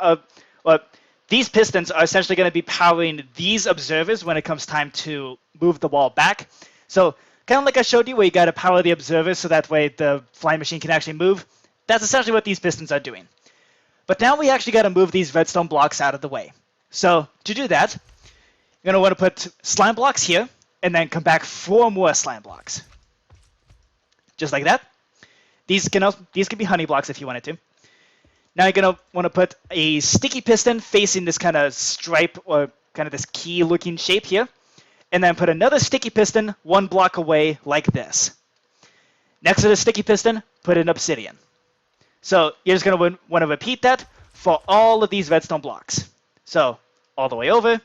A: these pistons are essentially going to be powering these observers when it comes time to move the wall back. So kind of like I showed you where you got to power the observers so that way the flying machine can actually move. That's essentially what these pistons are doing. But now we actually got to move these redstone blocks out of the way. So to do that, you're going to want to put slime blocks here, and then come back 4 more slime blocks. Just like that. These can be honey blocks if you wanted to. Now you're going to want to put a sticky piston facing this kind of stripe or kind of this key looking shape here. And then put another sticky piston 1 block away like this. Next to the sticky piston, put an obsidian. So you're just going to want to repeat that for all of these redstone blocks. So all the way over,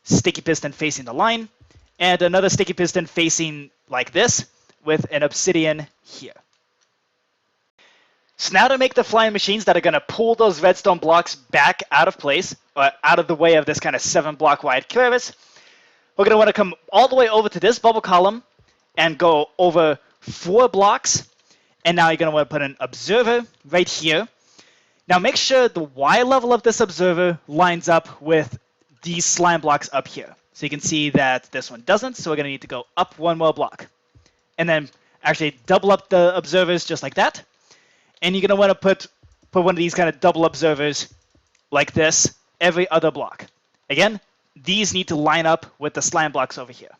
A: sticky piston facing the line, and another sticky piston facing like this with an obsidian here. So now to make the flying machines that are going to pull those redstone blocks back out of place, or out of the way of this kind of 7-block wide crevice, we're going to want to come all the way over to this bubble column and go over 4 blocks. And now you're going to want to put an observer right here. Now make sure the Y level of this observer lines up with these slime blocks up here. So you can see that this one doesn't, so we're going to need to go up 1 more block. And then actually double up the observers just like that. and you're going to want to put one of these kind of double observers like this every other block. Again, these need to line up with the slime blocks over here.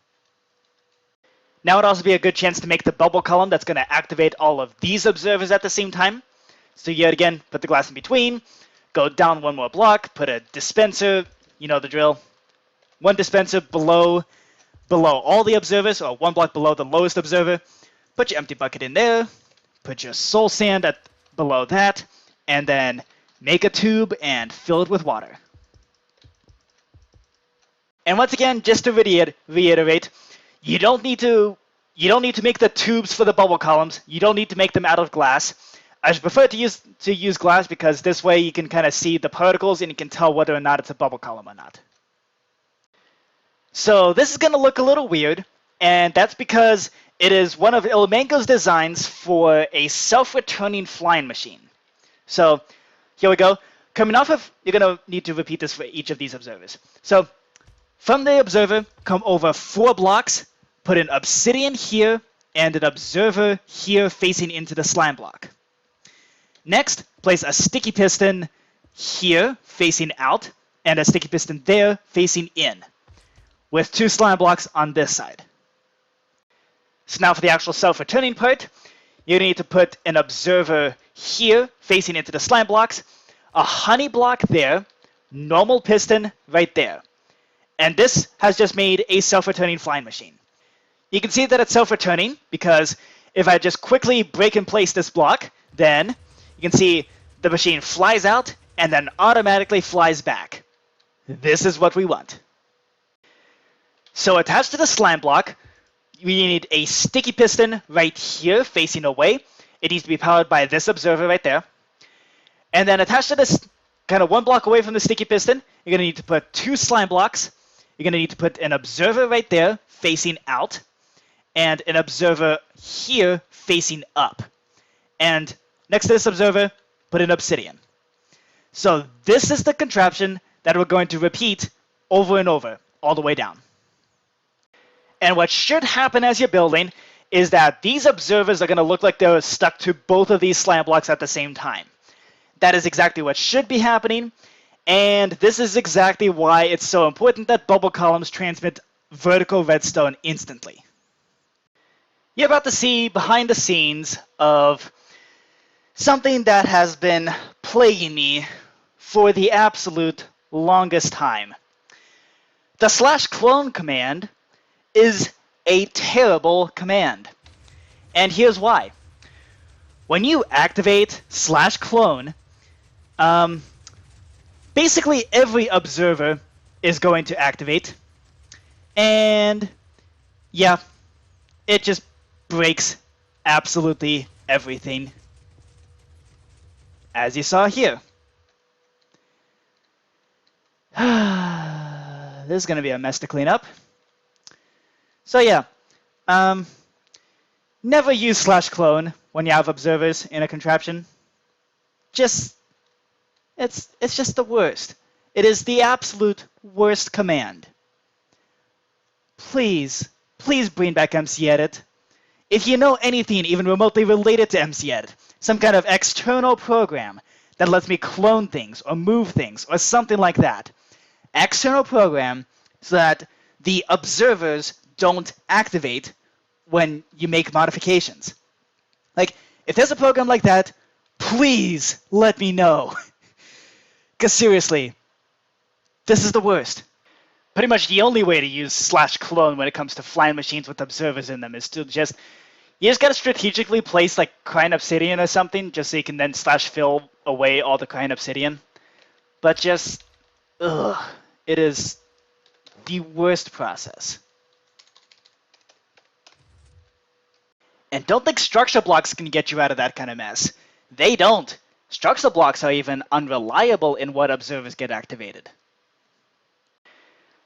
A: Now would also be a good chance to make the bubble column that's going to activate all of these observers at the same time. So yet again, put the glass in between, go down one more block, put a dispenser, you know the drill. One dispenser below all the observers, or one block below the lowest observer. Put your empty bucket in there, put your soul sand below that, and then make a tube and fill it with water. And once again, just to reiterate, you don't need to make the tubes for the bubble columns. You don't need to make them out of glass. I prefer to use glass because this way you can kind of see the particles and you can tell whether or not it's a bubble column or not. So this is going to look a little weird, and that's because it is one of Ilmango's designs for a self-returning flying machine. So here we go. Coming off of, you're going to need to repeat this for each of these observers. So from the observer, come over 4 blocks, put an obsidian here, and an observer here facing into the slime block. Next, place a sticky piston here facing out, and a sticky piston there facing in, with 2 slime blocks on this side. So now for the actual self-returning part, you're going to need to put an observer here facing into the slime blocks, a honey block there, normal piston right there. And this has just made a self-returning flying machine. You can see that it's self-returning because if I just quickly break and place this block, then you can see the machine flies out and then automatically flies back. This is what we want. So attached to the slime block, we need a sticky piston right here facing away. It needs to be powered by this observer right there. And then attached to this, kind of 1 block away from the sticky piston, you're going to need to put 2 slime blocks. You're going to need to put an observer right there facing out, and an observer here facing up. And next to this observer, put an obsidian. So this is the contraption that we're going to repeat over and over, all the way down. And what should happen as you're building is that these observers are going to look like they're stuck to both of these slime blocks at the same time. That is exactly what should be happening, and this is exactly why it's so important that bubble columns transmit vertical redstone instantly. You're about to see behind the scenes of something that has been plaguing me for the absolute longest time. The /clone command is a terrible command. And here's why. When you activate /clone, basically every observer is going to activate. And yeah, it just breaks absolutely everything, as you saw here. This is going to be a mess to clean up. So yeah, never use /clone when you have observers in a contraption. It's just the worst. It is the absolute worst command. Please bring back MCEdit. If you know anything even remotely related to MCEdit, some kind of external program that lets me clone things or move things or something like that, external program so that the observers don't activate when you make modifications. Like, if there's a program like that, please let me know. Because seriously, this is the worst. Pretty much the only way to use /clone when it comes to flying machines with observers in them is to you just gotta strategically place like crying obsidian or something, just so you can then /fill away all the crying obsidian. But just, it is the worst process. And don't think structure blocks can get you out of that kind of mess. They don't. Structure blocks are even unreliable in what observers get activated.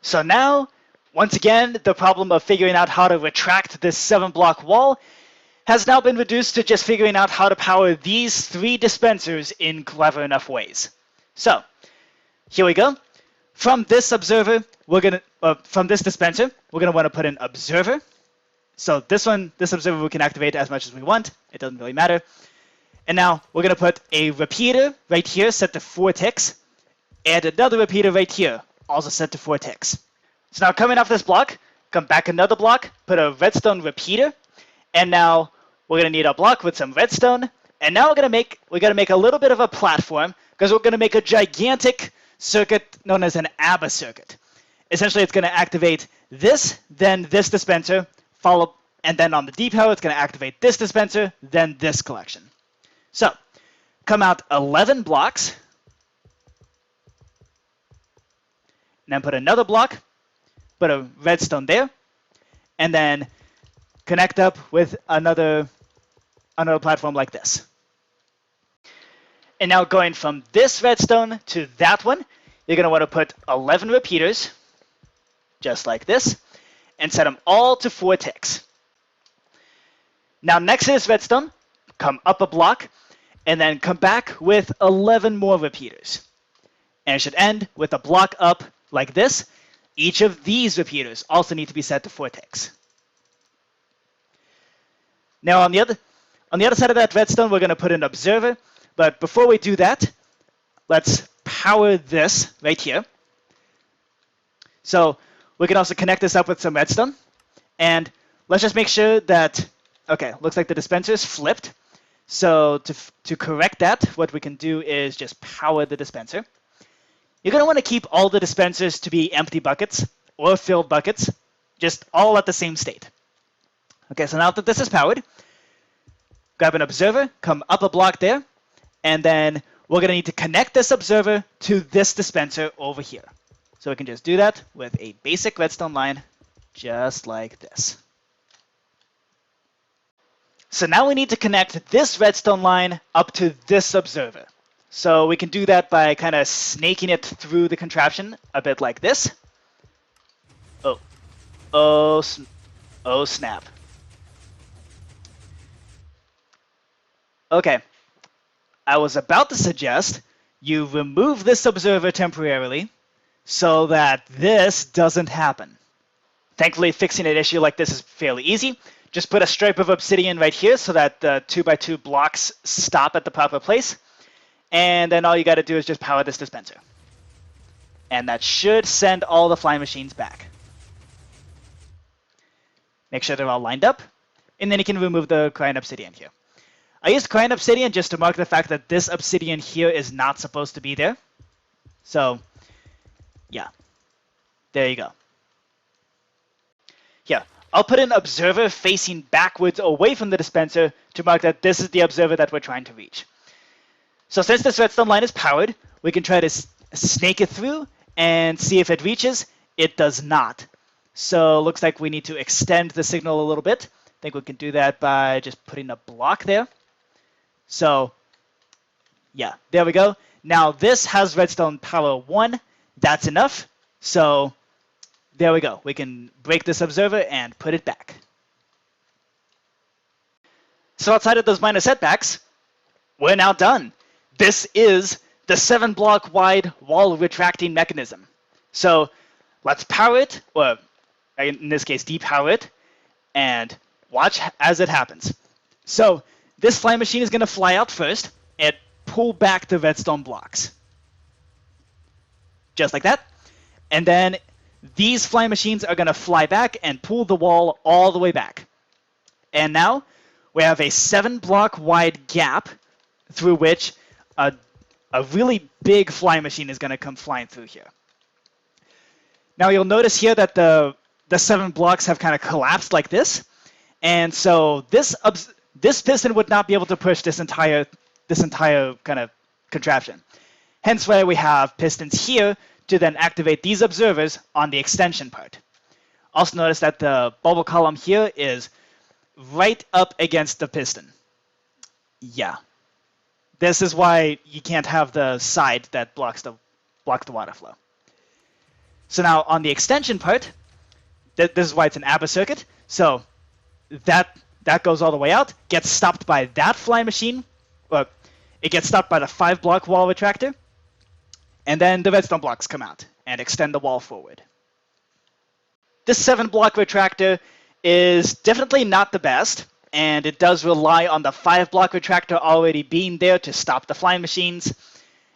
A: So now, once again, the problem of figuring out how to retract this 7-block wall has now been reduced to just figuring out how to power these 3 dispensers in clever enough ways. So, here we go. From this observer, from this dispenser, we're gonna want to put an observer. So this observer we can activate as much as we want. It doesn't really matter. And now we're going to put a repeater right here set to 4 ticks, and another repeater right here also set to 4 ticks. So now coming off this block, come back another block, put a redstone repeater, and now we're going to need a block with some redstone. And now we're going to make a little bit of a platform because we're going to make a gigantic circuit known as an ABBA circuit. Essentially, it's going to activate this, then this dispenser, and then on the D power, it's going to activate this dispenser, then this collection. So, come out 11 blocks, and then put another block, put a redstone there, and then connect up with another platform like this. And now going from this redstone to that one, you're going to want to put 11 repeaters, just like this, and set them all to 4 ticks. Now next to this redstone, come up a block, and then come back with 11 more repeaters. And it should end with a block up like this. Each of these repeaters also need to be set to 4 ticks. Now on the other side of that redstone, we're going to put an observer. But before we do that, let's power this right here. So we can also connect this up with some redstone. And let's just make sure that, okay, looks like the dispenser is flipped. So to correct that, what we can do is just power the dispenser. You're going to want to keep all the dispensers to be empty buckets or filled buckets, just all at the same state. Okay, so now that this is powered, grab an observer, come up a block there, and then we're going to need to connect this observer to this dispenser over here. So we can just do that with a basic redstone line, just like this. So now we need to connect this redstone line up to this observer. So we can do that by kind of snaking it through the contraption a bit like this. Oh snap. Okay, I was about to suggest you remove this observer temporarily so that this doesn't happen. Thankfully, fixing an issue like this is fairly easy. Just put a stripe of obsidian right here so that the 2x2 blocks stop at the proper place. And then all you got to do is just power this dispenser. And that should send all the flying machines back. Make sure they're all lined up. And then you can remove the crying obsidian here. I used crying obsidian just to mark the fact that this obsidian here is not supposed to be there. So, yeah. There you go. Here, I'll put an observer facing backwards away from the dispenser to mark that this is the observer that we're trying to reach. So since this redstone line is powered, we can try to snake it through and see if it reaches. It does not. So looks like we need to extend the signal a little bit. I think we can do that by just putting a block there. So yeah, there we go. Now this has redstone power 1. That's enough. So there we go. We can break this observer and put it back. So outside of those minor setbacks, we're now done. This is the 7-block wide wall retracting mechanism. So let's power it, or in this case, depower it, and watch as it happens. So this flying machine is going to fly out first and pull back the redstone blocks. Just like that. And then these flying machines are going to fly back and pull the wall all the way back. And now we have a 7-block wide gap through which a really big flying machine is going to come flying through here. Now you'll notice here that the 7 blocks have kind of collapsed like this. And so this piston would not be able to push this entire kind of contraption. Hence why we have pistons here to then activate these observers on the extension part. Also notice that the bubble column here is right up against the piston. Yeah. This is why you can't have the side that block the water flow. So now on the extension part, this is why it's an ABBA circuit. So that goes all the way out, gets stopped by that flying machine. It gets stopped by the 5-block wall retractor. And then the redstone blocks come out and extend the wall forward. This 7-block retractor is definitely not the best. and it does rely on the 5-block retractor already being there to stop the flying machines.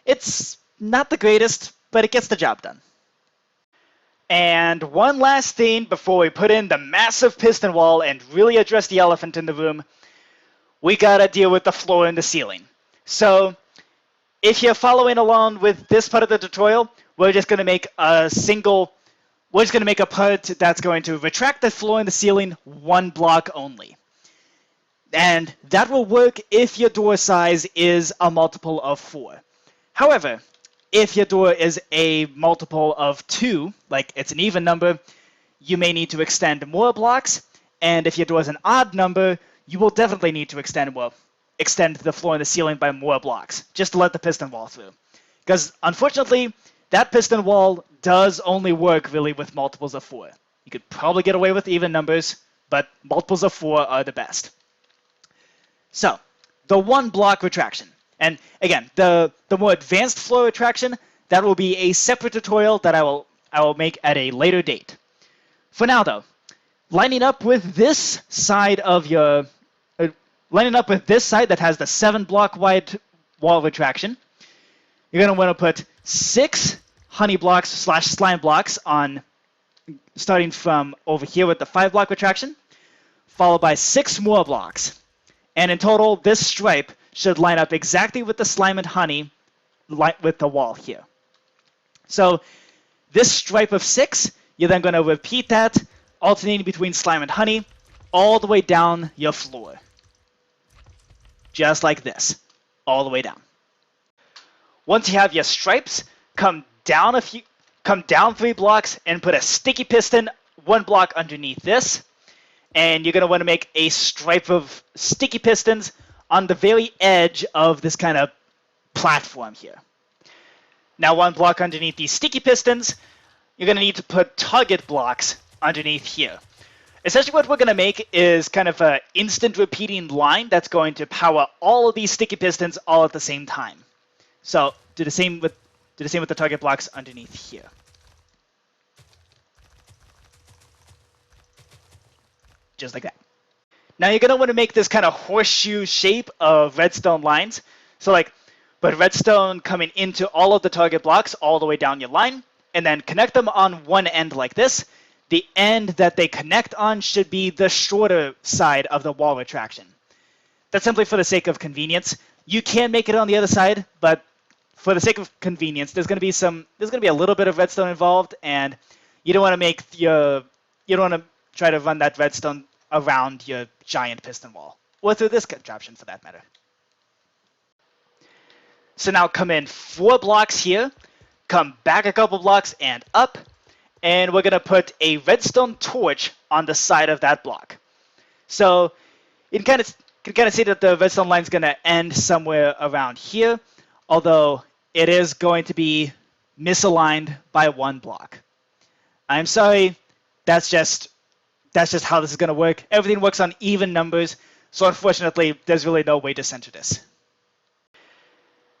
A: It's not the greatest, but it gets the job done. And one last thing before we put in the massive piston wall and really address the elephant in the room, we gotta deal with the floor and the ceiling. So if you're following along with this part of the tutorial, we're just gonna make a part that's going to retract the floor and the ceiling 1 block only. And that will work if your door size is a multiple of 4. However, if your door is a multiple of 2, like it's an even number, you may need to extend more blocks. And if your door is an odd number, you will definitely need to extend the floor and the ceiling by more blocks, just to let the piston wall through. Because unfortunately, that piston wall does only work really with multiples of 4. You could probably get away with even numbers, but multiples of 4 are the best. So, the 1-block retraction. And again, the more advanced floor retraction, that will be a separate tutorial that I will make at a later date. For now though, lining up with this side that has the 7-block wide wall retraction, you're going to want to put 6 honey blocks / slime blocks on, starting from over here with the 5-block retraction, followed by 6 more blocks. And in total, this stripe should line up exactly with the slime and honey with the wall here. So this stripe of 6, you're then going to repeat that, alternating between slime and honey, all the way down your floor. Just like this, all the way down. Once you have your stripes, come down 3 blocks and put a sticky piston 1 block underneath this. And you're going to want to make a stripe of sticky pistons on the very edge of this kind of platform here. Now 1 block underneath these sticky pistons, you're going to need to put target blocks underneath here. Essentially what we're going to make is kind of an instant repeating line that's going to power all of these sticky pistons all at the same time. So do the same with the target blocks underneath here. Just like that. Now you're going to want to make this kind of horseshoe shape of redstone lines. So but redstone coming into all of the target blocks all the way down your line, and then connect them on one end like this. The end that they connect on should be the shorter side of the wall retraction. That's simply for the sake of convenience. You can make it on the other side, but for the sake of convenience, there's going to be a little bit of redstone involved, and you don't want to try to run that redstone around your giant piston wall, or through this contraption for that matter. So now come in 4 blocks here, come back a couple blocks and up, and we're going to put a redstone torch on the side of that block. So you can kind of see that the redstone line is going to end somewhere around here, although it is going to be misaligned by 1 block. I'm sorry, that's just how this is going to work. Everything works on even numbers, so unfortunately, there's really no way to center this.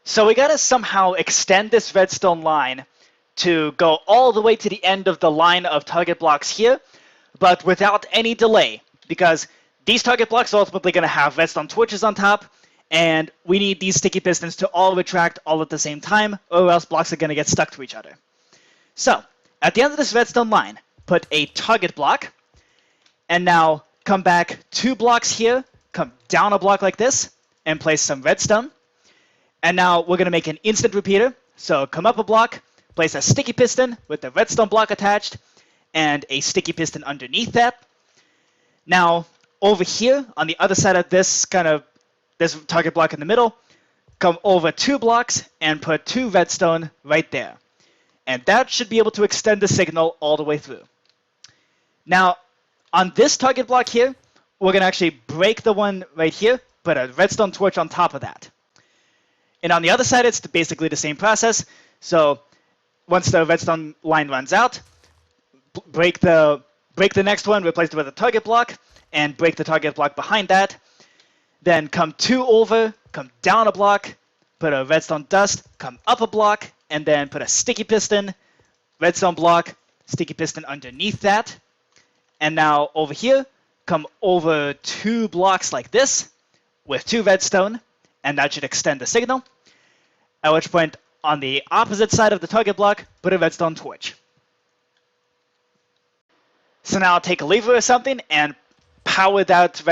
A: So we got to somehow extend this redstone line to go all the way to the end of the line of target blocks here, but without any delay, because these target blocks are ultimately going to have redstone torches on top, and we need these sticky pistons to all retract all at the same time, or else blocks are going to get stuck to each other. So, at the end of this redstone line, put a target block, and now come back 2 blocks here, come down a block like this, and place some redstone. And now we're going to make an instant repeater. So come up a block, place a sticky piston with the redstone block attached, and a sticky piston underneath that. Now, over here, on the other side of this target block in the middle, come over 2 blocks and put 2 redstone right there. And that should be able to extend the signal all the way through. Now, on this target block here, we're going to actually break the one right here, put a redstone torch on top of that. And on the other side, it's basically the same process. So once the redstone line runs out, break the next one, replace it with a target block, and break the target block behind that. Then come 2 over, come down a block, put a redstone dust, come up a block, and then put a sticky piston, redstone block, sticky piston underneath that. And now over here, come over 2 blocks like this with 2 redstone, and that should extend the signal. At which point, on the opposite side of the target block, put a redstone torch. So now take a lever or something and power that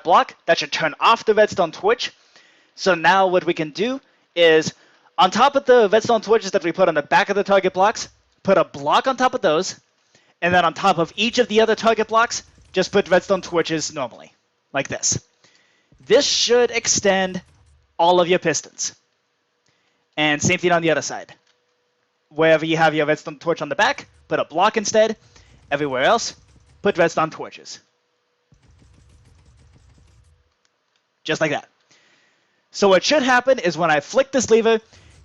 A: block. That should turn off the redstone torch. So now what we can do is, on top of the redstone torches that we put on the back of the target blocks, put a block on top of those, and then on top of each of the other target blocks, just put redstone torches normally, like this. This should extend all of your pistons. And same thing on the other side. Wherever you have your redstone torch on the back, put a block instead. Everywhere else, put redstone torches. Just like that. So what should happen is when I flick this lever,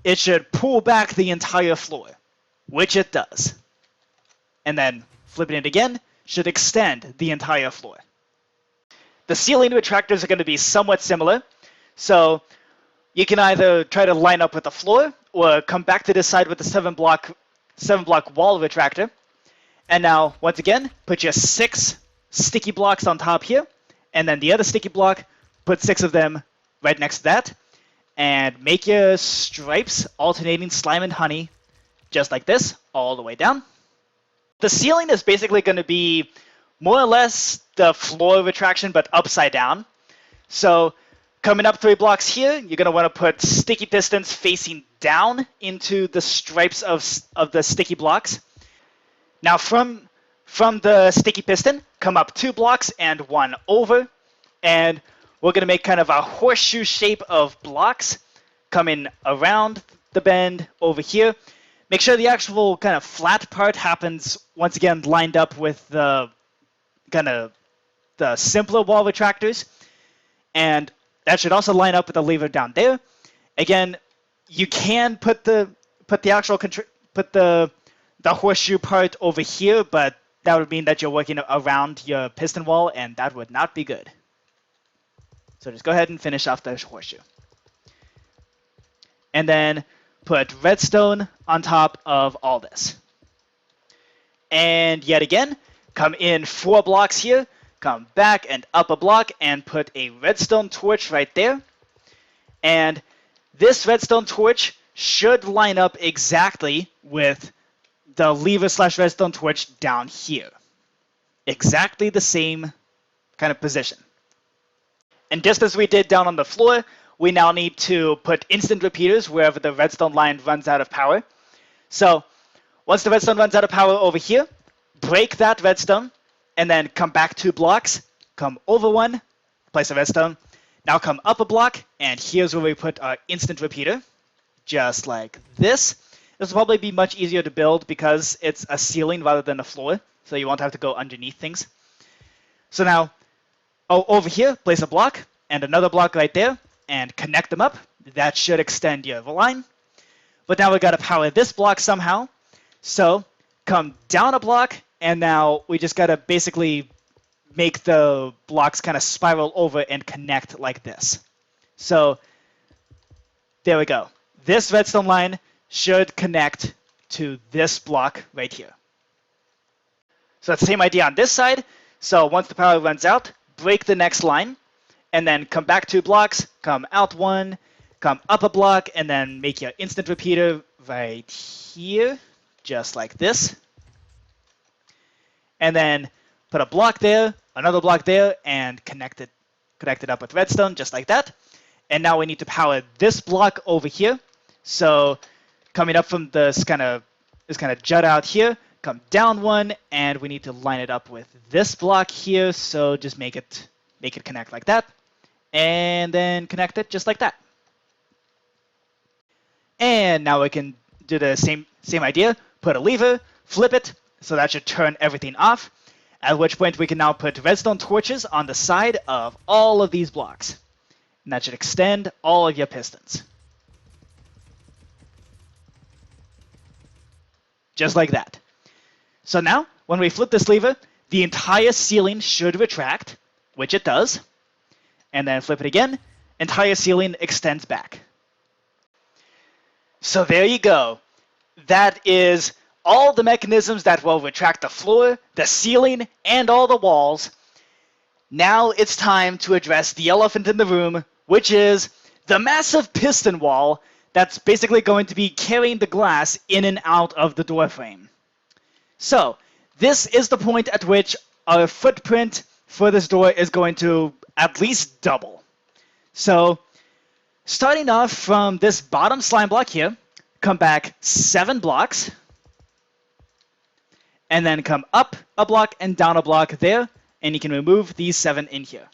A: it should pull back the entire floor, which it does. And then flipping it again should extend the entire floor. The ceiling retractors are going to be somewhat similar. So you can either try to line up with the floor or come back to this side with the 7-block wall retractor. And now, once again, put your 6 sticky blocks on top here, and then the other sticky block, put 6 of them right next to that, and make your stripes alternating slime and honey, just like this, all the way down. The ceiling is basically going to be more or less the floor retraction, but upside down. So coming up 3 blocks here, you're going to want to put sticky pistons facing down into the stripes of the sticky blocks. Now from the sticky piston, come up 2 blocks and 1 over, and we're going to make kind of a horseshoe shape of blocks coming around the bend over here. Make sure the actual kind of flat part happens, once again, lined up with the kind of the simpler wall retractors, and that should also line up with the lever down there. Again, you can put the horseshoe part over here, but that would mean that you're working around your piston wall, and that would not be good. So just go ahead and finish off the horseshoe. And then put redstone on top of all this. And yet again, come in 4 blocks here, come back and up a block, and put a redstone torch right there. And this redstone torch should line up exactly with the lever/redstone torch down here. Exactly the same kind of position. And just as we did down on the floor, we now need to put instant repeaters wherever the redstone line runs out of power. So once the redstone runs out of power over here, break that redstone, and then come back 2 blocks, come over 1, place a redstone. Now come up a block, and here's where we put our instant repeater, just like this. This will probably be much easier to build because it's a ceiling rather than a floor, so you won't have to go underneath things. So now, over here, place a block, and another block right there, and connect them up. That should extend your line. But now we've got to power this block somehow. So come down a block, and now we just got to basically make the blocks kind of spiral over and connect like this. So there we go. This redstone line should connect to this block right here. So that's the same idea on this side. So once the power runs out, break the next line, and then come back 2 blocks, come out 1, come up a block, and then make your instant repeater right here, just like this. And then put a block there, another block there, and connect it up with redstone, just like that. And now we need to power this block over here. So coming up from this kind of jut out here, come down 1, and we need to line it up with this block here. So just make it connect like that, and then connect it just like that. And now we can do the same idea. Put a lever, flip it, so that should turn everything off. At which point we can now put redstone torches on the side of all of these blocks, and that should extend all of your pistons. Just like that. So now, when we flip this lever, the entire ceiling should retract, which it does. And then flip it again, entire ceiling extends back. So there you go. That is all the mechanisms that will retract the floor, the ceiling, and all the walls Now it's time to address the elephant in the room, which is the massive piston wall that's basically going to be carrying the glass in and out of the door frame. So this is the point at which our footprint for this door is going to at least double. So starting off from this bottom slime block here, come back 7 blocks, and then come up a block and down a block there, and you can remove these 7 in here.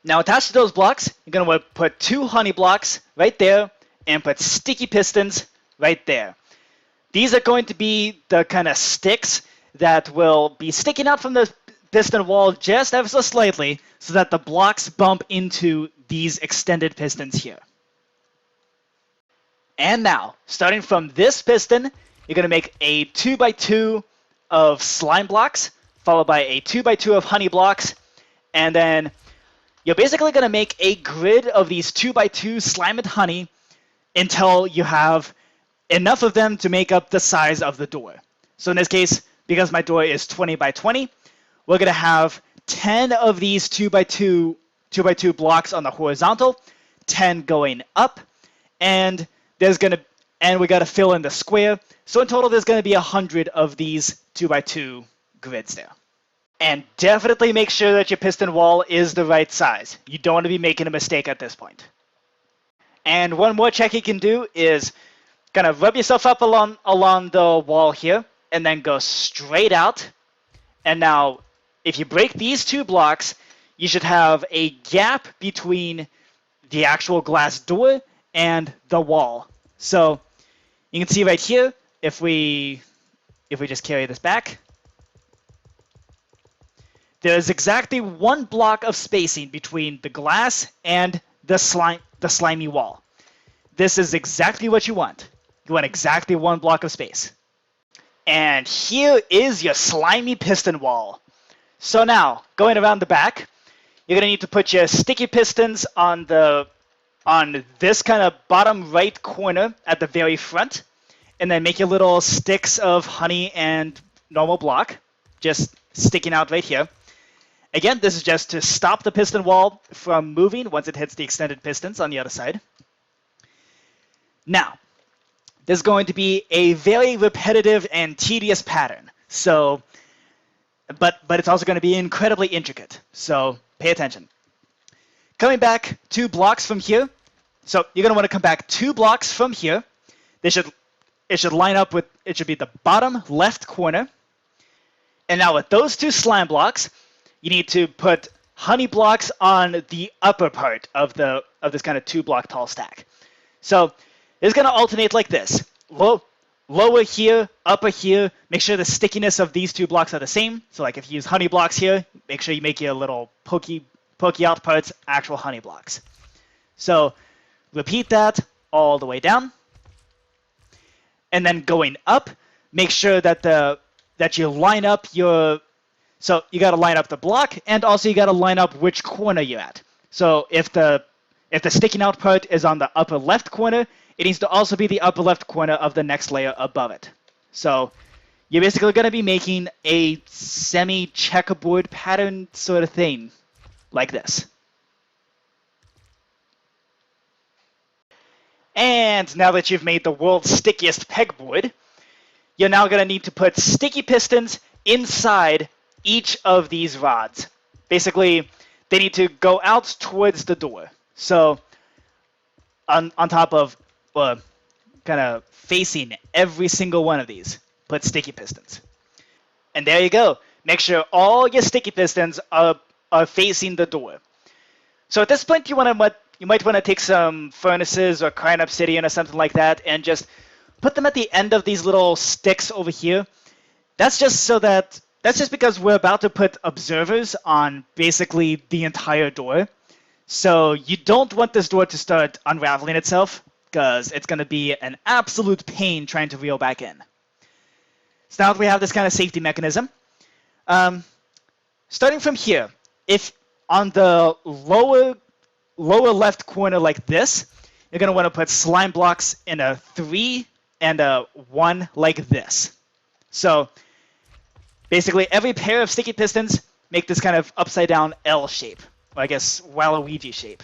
A: Now attached to those blocks, you're going to want to put 2 honey blocks right there, and put sticky pistons right there. These are going to be the kind of sticks that will be sticking out from the piston wall just ever so slightly, so that the blocks bump into these extended pistons here. And now, starting from this piston, you're going to make a 2x2 of slime blocks, followed by a 2x2 of honey blocks, and then you're basically going to make a grid of these 2x2 slime and honey until you have enough of them to make up the size of the door. So in this case, because my door is 20 by 20, we're going to have 10 of these 2x2 blocks on the horizontal, 10 going up, and we got to fill in the square. So in total, there's going to be 100 of these 2x2 grids there. And definitely make sure that your piston wall is the right size. You don't want to be making a mistake at this point. And one more check you can do is kind of rub yourself up along the wall here, and then go straight out. And now, if you break these 2 blocks, you should have a gap between the actual glass door and the wall. So you can see right here, if we just carry this back, there's exactly 1 block of spacing between the glass and the slimy wall. This is exactly what you want. You want exactly 1 block of space. And here is your slimy piston wall. So now, going around the back, you're going to need to put your sticky pistons on this kind of bottom right corner at the very front, and then make your little sticks of honey and normal block, just sticking out right here. Again, this is just to stop the piston wall from moving once it hits the extended pistons on the other side. Now, there's going to be a very repetitive and tedious pattern. So, but it's also going to be incredibly intricate. So pay attention. Coming back 2 blocks from here. So you're going to want to come back 2 blocks from here. It should line up with, it should be the bottom left corner. And now with those 2 slime blocks, you need to put honey blocks on the upper part of this kind of 2 block tall stack. So it's going to alternate like this. Lower here, upper here. Make sure the stickiness of these 2 blocks are the same. So like if you use honey blocks here, make sure you make your little pokey out parts actual honey blocks. So repeat that all the way down. And then going up, make sure that you line up your... So you got to line up the block, and also you got to line up which corner you're at. So if the sticking out part is on the upper left corner, it needs to also be the upper left corner of the next layer above it. So you're basically going to be making a semi-checkerboard pattern sort of thing, like this. And now that you've made the world's stickiest pegboard, you're now going to need to put sticky pistons inside each of these rods. Basically, they need to go out towards the door. So on top of, kind of facing every single one of these, put sticky pistons. And there you go. Make sure all your sticky pistons are facing the door. So at this point, you might want to take some furnaces or crying obsidian or something like that and just put them at the end of these little sticks over here. That's just because we're about to put observers on basically the entire door. So you don't want this door to start unraveling itself, because it's going to be an absolute pain trying to reel back in. So now that we have this kind of safety mechanism, starting from here, if on the lower left corner like this, you're going to want to put slime blocks in a 3 and a 1 like this. So basically, every pair of sticky pistons, make this kind of upside down L shape, or I guess Waluigi shape,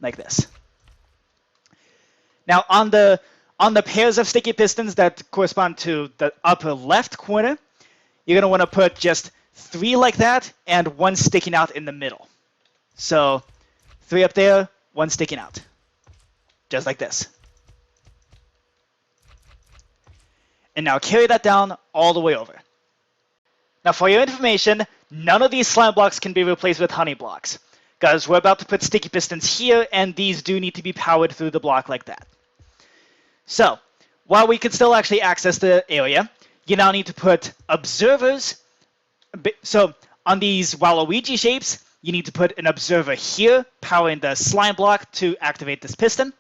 A: like this. Now on the pairs of sticky pistons that correspond to the upper left corner, you're going to want to put just 3 like that and 1 sticking out in the middle. So 3 up there, 1 sticking out, just like this. And now carry that down all the way over. Now for your information, none of these slime blocks can be replaced with honey blocks, because we're about to put sticky pistons here, and these do need to be powered through the block like that. So, while we can still actually access the area, you now need to put observers. So, on these Waluigi shapes, you need to put an observer here, powering the slime block to activate this piston,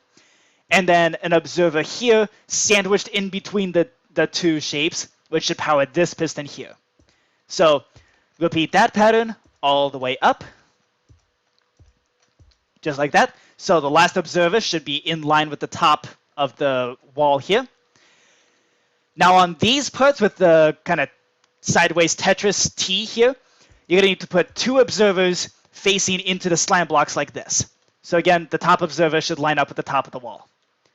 A: and then an observer here, sandwiched in between the 2 shapes, which should power this piston here. So, repeat that pattern all the way up, just like that. So, the last observer should be in line with the top of the wall here. Now on these parts with the kind of sideways Tetris T here, you're going to need to put 2 observers facing into the slime blocks like this. So again, the top observer should line up with the top of the wall.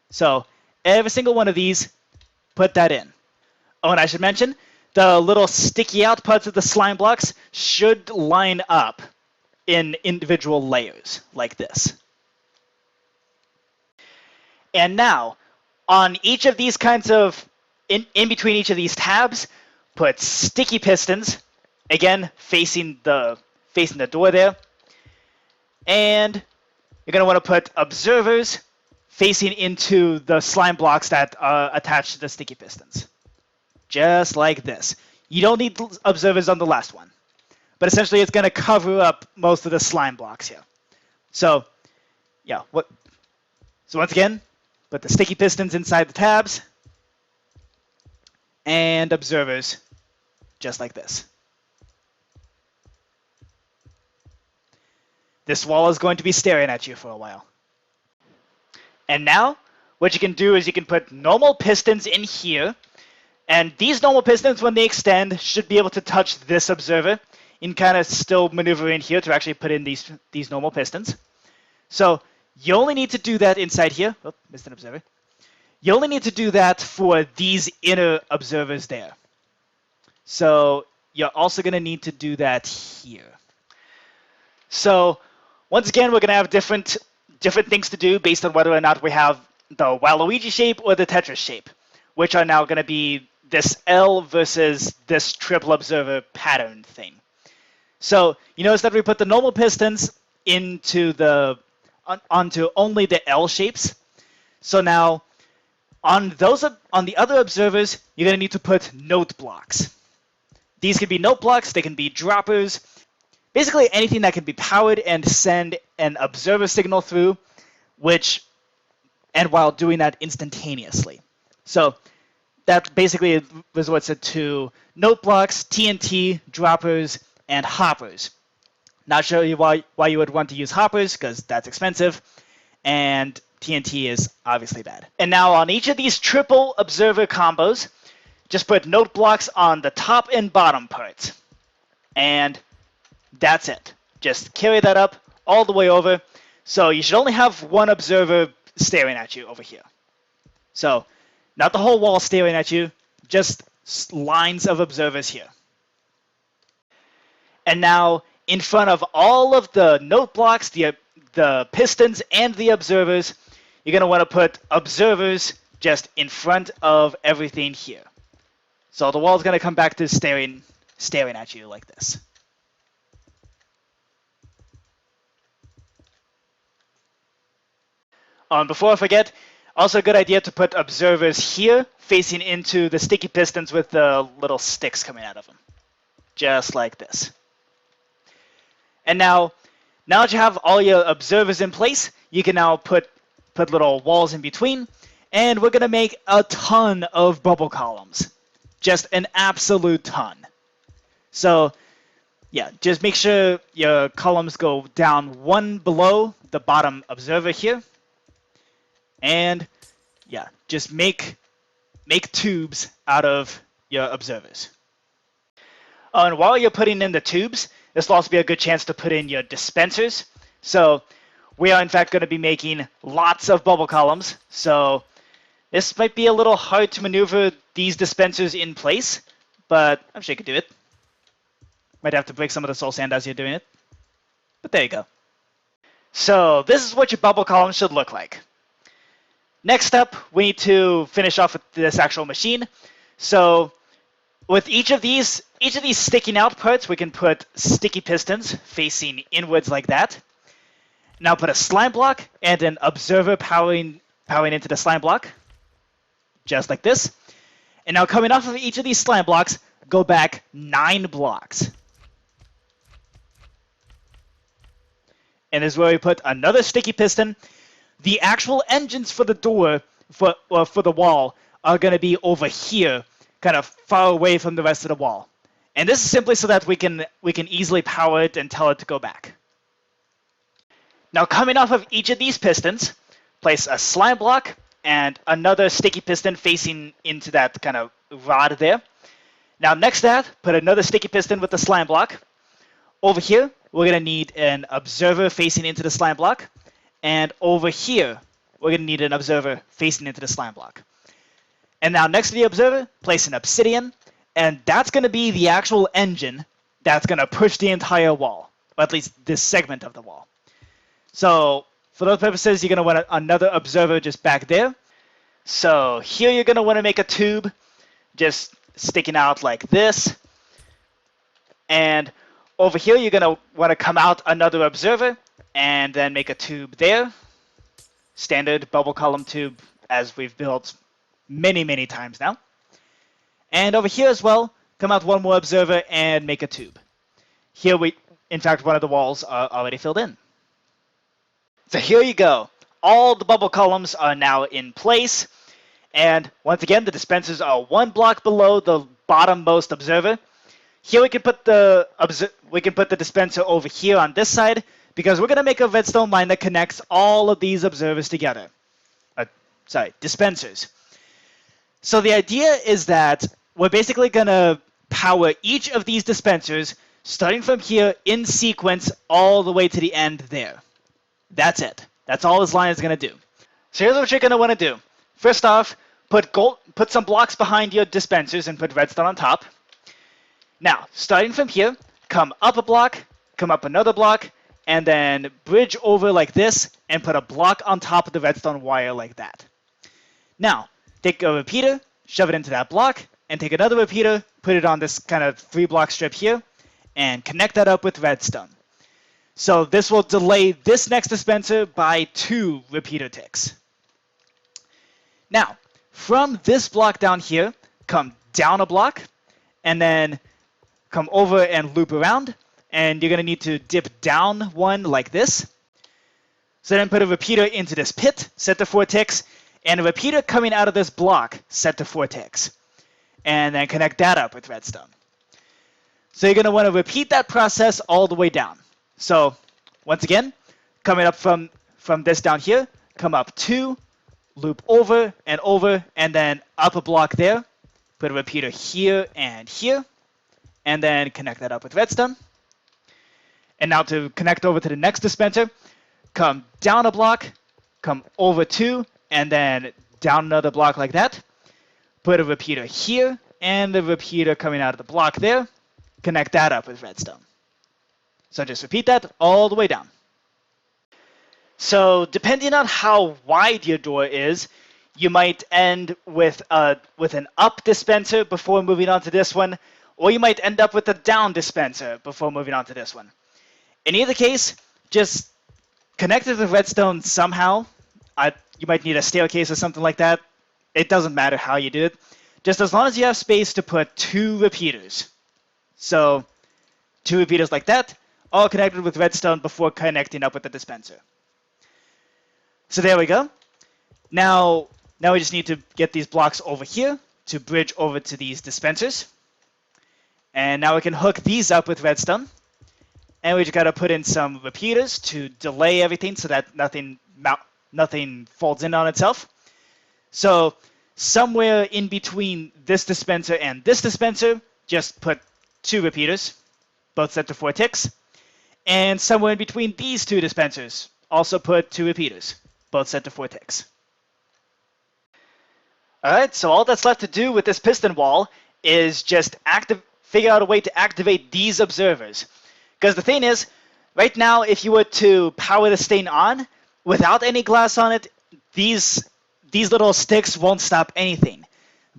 A: So every single one of these, put that in. Oh, and I should mention, the little sticky out parts of the slime blocks should line up in individual layers like this. And now, on each of these kinds of, in between each of these tabs, put sticky pistons, again, facing the door there. And you're going to want to put observers facing into the slime blocks that are attached to the sticky pistons. Just like this. You don't need observers on the last one. But essentially, it's going to cover up most of the slime blocks here. So, yeah. So once again, put the sticky pistons inside the tabs, and observers, just like this. This wall is going to be staring at you for a while. And now, what you can do is you can put normal pistons in here, and these normal pistons, when they extend, should be able to touch this observer. You can kind of still maneuver in here to actually put in these normal pistons. So, you only need to do that inside here. Oh, missed an observer. You only need to do that for these inner observers there. So you're also going to need to do that here. So once again, we're going to have different things to do based on whether or not we have the Waluigi shape or the Tetris shape, which are now going to be this L versus this triple observer pattern thing. So you notice that we put the normal pistons onto only the L shapes. So now, on the other observers, you're going to need to put note blocks. These can be note blocks, they can be droppers, basically anything that can be powered and send an observer signal through, and while doing that instantaneously. So that basically resorts it to note blocks, TNT, droppers, and hoppers. Not sure why you would want to use hoppers, because that's expensive, and TNT is obviously bad. And now on each of these triple observer combos, just put note blocks on the top and bottom parts. And that's it. Just carry that up all the way over. So you should only have 1 observer staring at you over here. So not the whole wall staring at you, just lines of observers here. And now, in front of all of the note blocks, the pistons, and the observers, you're going to want to put observers just in front of everything here. So the wall is going to come back to staring at you like this. Before I forget, also a good idea to put observers here facing into the sticky pistons with the little sticks coming out of them. Just like this. And now that you have all your observers in place, you can now put little walls in between, and we're going to make a ton of bubble columns. Just an absolute ton. So, yeah, just make sure your columns go down 1 below the bottom observer here. And, yeah, just make tubes out of your observers. Oh, and while you're putting in the tubes, this will also be a good chance to put in your dispensers. So we are in fact going to be making lots of bubble columns. So this might be a little hard to maneuver these dispensers in place, but I'm sure you could do it. Might have to break some of the soul sand as you're doing it. But there you go. So this is what your bubble column should look like. Next up, we need to finish off with this actual machine. So with each of these sticking out parts, we can put sticky pistons facing inwards like that. Now put a slime block and an observer powering into the slime block, just like this. And now coming off of each of these slime blocks, go back 9 blocks. And this is where we put another sticky piston. The actual engines for the door, for the wall, are going to be over here, kind of far away from the rest of the wall. And this is simply so that we can easily power it and tell it to go back. Now coming off of each of these pistons, place a slime block and another sticky piston facing into that kind of rod there. Now next to that, put another sticky piston with the slime block. Over here, we're going to need an observer facing into the slime block. And over here, we're going to need an observer facing into the slime block. And now next to the observer, place an obsidian. And that's going to be the actual engine that's going to push the entire wall, or at least this segment of the wall. So for those purposes, you're going to want another observer just back there. So here you're going to want to make a tube just sticking out like this. And over here, you're going to want to come out another observer and then make a tube there. Standard bubble column tube as we've built many, many times now. And over here as well, come out one more observer and make a tube. Here in fact, one of the walls are already filled in. So here you go. All the bubble columns are now in place. And once again, the dispensers are 1 block below the bottommost observer. Here we can put the dispenser over here on this side because we're going to make a redstone line that connects all of these observers together. Dispensers. So the idea is that we're basically going to power each of these dispensers starting from here in sequence all the way to the end there. That's it. That's all this line is going to do. So here's what you're going to want to do. First off, put some blocks behind your dispensers and put redstone on top. Now, starting from here, come up a block, come up another block, and then bridge over like this and put a block on top of the redstone wire like that. Now, take a repeater, shove it into that block, and take another repeater, put it on this kind of 3-block strip here, and connect that up with redstone. So this will delay this next dispenser by 2 repeater ticks. Now, from this block down here, come down a block, and then come over and loop around, and you're going to need to dip down one like this. So then put a repeater into this pit, set to 4 ticks, and a repeater coming out of this block, set to 4 ticks. And then connect that up with redstone. So you're going to want to repeat that process all the way down. So once again, coming up from this down here, come up 2, loop over, and then up a block there. Put a repeater here, and then connect that up with redstone. And now to connect over to the next dispenser, come down a block, come over 2, and then down another block like that. Put a repeater here, and the repeater coming out of the block there. Connect that up with redstone. So just repeat that all the way down. So depending on how wide your door is, you might end with an up dispenser before moving on to this one, or you might end up with a down dispenser before moving on to this one. In either case, just connect it with redstone somehow. You might need a staircase or something like that. It doesn't matter how you do it. Just as long as you have space to put 2 repeaters. So 2 repeaters like that, all connected with redstone before connecting up with the dispenser. So there we go. Now we just need to get these blocks over here to bridge over to these dispensers. And now we can hook these up with redstone. And we just got to put in some repeaters to delay everything so that nothing folds in on itself. So somewhere in between this dispenser and this dispenser, just put 2 repeaters, both set to 4 ticks. And somewhere in between these 2 dispensers, also put 2 repeaters, both set to 4 ticks. Alright, so all that's left to do with this piston wall is just figure out a way to activate these observers. Because the thing is, right now, if you were to power the stain on, without any glass on it, these little sticks won't stop anything.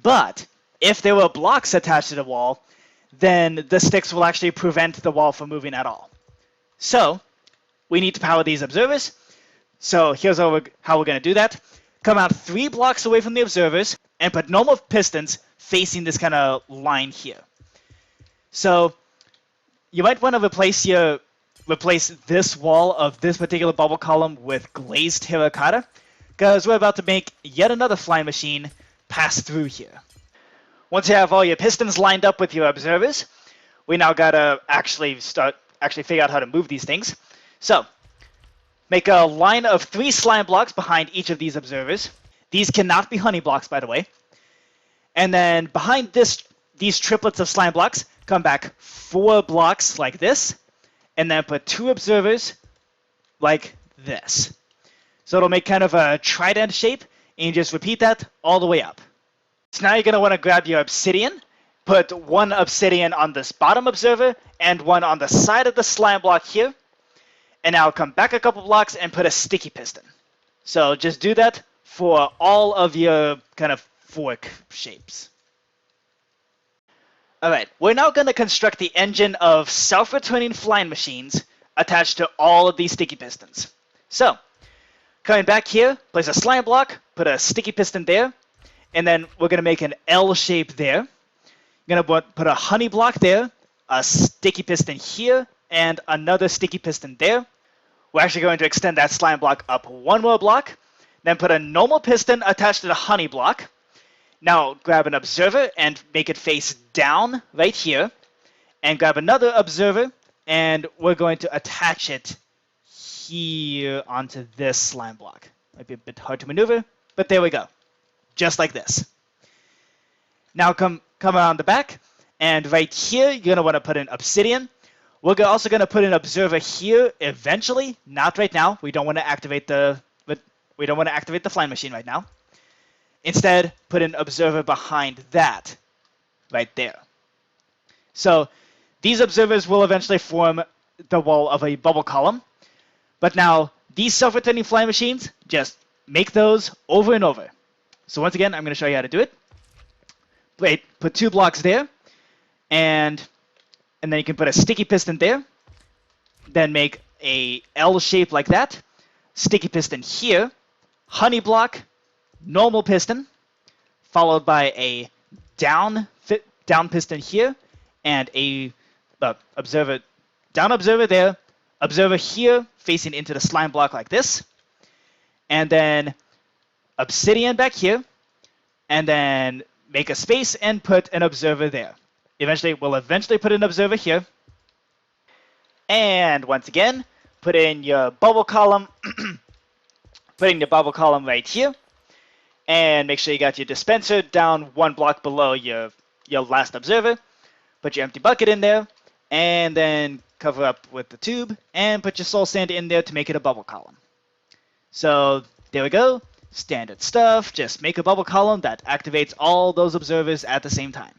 A: But if there were blocks attached to the wall, then the sticks will actually prevent the wall from moving at all. So we need to power these observers. So here's how we're going to do that. Come out 3 blocks away from the observers and put normal pistons facing this kind of line here. So you might want to replace this wall of this particular bubble column with glazed terracotta, because we're about to make yet another flying machine pass through here. Once you have all your pistons lined up with your observers, we now gotta actually figure out how to move these things. So make a line of 3 slime blocks behind each of these observers. These cannot be honey blocks, by the way. And then behind these triplets of slime blocks, come back 4 blocks like this, and then put 2 observers like this. So it'll make kind of a trident shape, and you just repeat that all the way up. So now you're going to want to grab your obsidian, put 1 obsidian on this bottom observer, and 1 on the side of the slime block here. And now come back a couple blocks and put a sticky piston. So just do that for all of your kind of fork shapes. Alright, we're now going to construct the engine of self-returning flying machines attached to all of these sticky pistons. So, coming back here, place a slime block, put a sticky piston there, and then we're going to make an L shape there. You're going to put a honey block there, a sticky piston here, and another sticky piston there. We're actually going to extend that slime block up 1 more block, then put a normal piston attached to the honey block. Now grab an observer and make it face down right here, and grab another observer, and we're going to attach it here onto this slime block. Might be a bit hard to maneuver, but there we go. Just like this. Now come around the back, and right here you're going to want to put an obsidian. We're also going to put an observer here eventually, not right now. We don't want to activate the flying machine right now. Instead, put an observer behind that, right there. So these observers will eventually form the wall of a bubble column. But now, these self-returning flying machines, just make those over and over. So once again, I'm going to show you how to do it. Wait, put 2 blocks there, and then you can put a sticky piston there. Then make a L shape like that. Sticky piston here. Honey block. Normal piston, followed by a down piston here, and a down observer there, observer here facing into the slime block like this, and then obsidian back here, and then make a space and put an observer there. We'll eventually put an observer here, and once again, put in your bubble column, putting your bubble column right here. And make sure you got your dispenser down 1 block below your last observer. Put your empty bucket in there, and then cover up with the tube, and put your soul sand in there to make it a bubble column. So there we go. Standard stuff. Just make a bubble column that activates all those observers at the same time.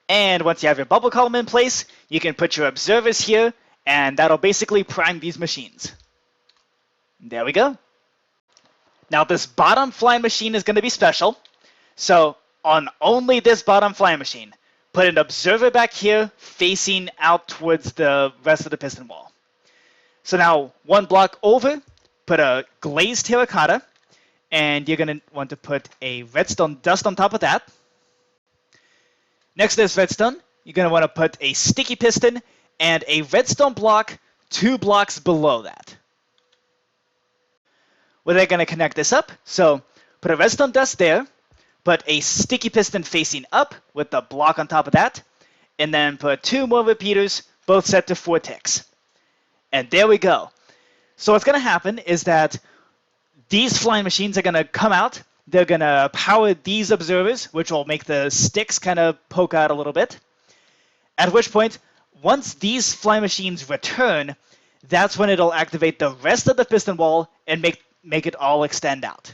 A: And once you have your bubble column in place, you can put your observers here, and that'll basically prime these machines. There we go. Now this bottom flying machine is going to be special. So on only this bottom flying machine, put an observer back here facing out towards the rest of the piston wall. So now 1 block over, put a glazed terracotta, and you're going to want to put a redstone dust on top of that. Next to this redstone, you're going to want to put a sticky piston and a redstone block 2 blocks below that. We're then going to connect this up. So put a redstone dust there, put a sticky piston facing up with the block on top of that, and then put 2 more repeaters, both set to 4 ticks. And there we go. So what's going to happen is that these flying machines are going to come out. They're going to power these observers, which will make the sticks kind of poke out a little bit. At which point, once these fly machines return, that's when it'll activate the rest of the piston wall and make it all extend out.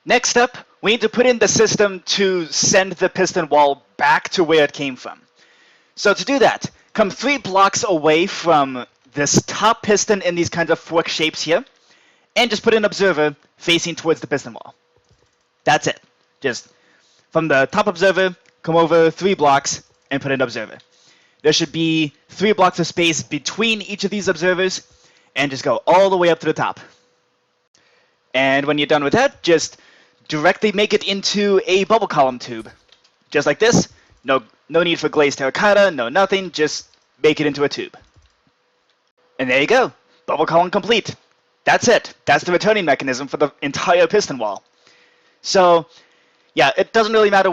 A: Next up, we need to put in the system to send the piston wall back to where it came from. So to do that, come 3 blocks away from this top piston in these kinds of fork shapes here, and just put an observer facing towards the piston wall. That's it. Just from the top observer, come over 3 blocks and put an observer. There should be 3 blocks of space between each of these observers, and just go all the way up to the top. And when you're done with that, just directly make it into a bubble column tube. Just like this. No need for glazed terracotta, no nothing, just make it into a tube. And there you go. Bubble column complete. That's it. That's the returning mechanism for the entire piston wall. So, yeah, it doesn't really matter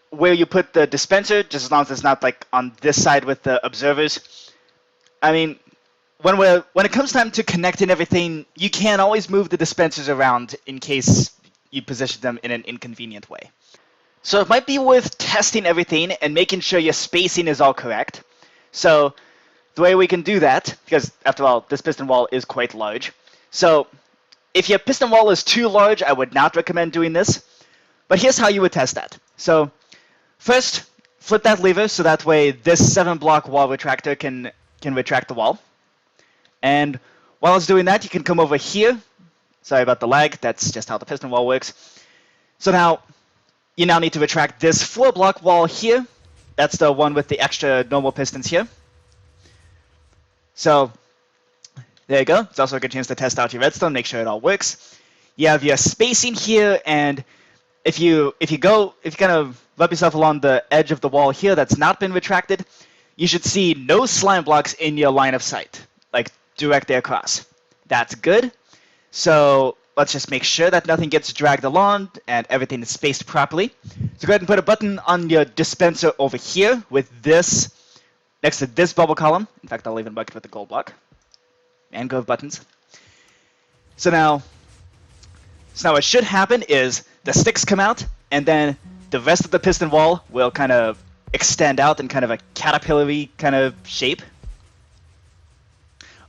A: where you put the dispenser, just as long as it's not like on this side with the observers. I mean, when it comes time to connecting everything, you can always move the dispensers around in case you position them in an inconvenient way. So it might be worth testing everything and making sure your spacing is all correct. So the way we can do that, because after all, this piston wall is quite large. So if your piston wall is too large, I would not recommend doing this. But here's how you would test that. So first, flip that lever so that way this 7-block wall retractor can retract the wall. And while it's doing that, you can come over here. Sorry about the lag. That's just how the piston wall works. So now, you now need to retract this 4-block wall here. That's the one with the extra normal pistons here. So there you go. It's also a good chance to test out your redstone, make sure it all works. You have your spacing here, and if you kind of rub yourself along the edge of the wall here that's not been retracted, you should see no slime blocks in your line of sight, like directly across. That's good. So let's just make sure that nothing gets dragged along and everything is spaced properly. So go ahead and put a button on your dispenser over here with this, next to this bubble column. In fact, I'll even mark it with the gold block. And go with buttons. So now what should happen is the sticks come out, and then the rest of the piston wall will kind of extend out in kind of a caterpillar-y kind of shape.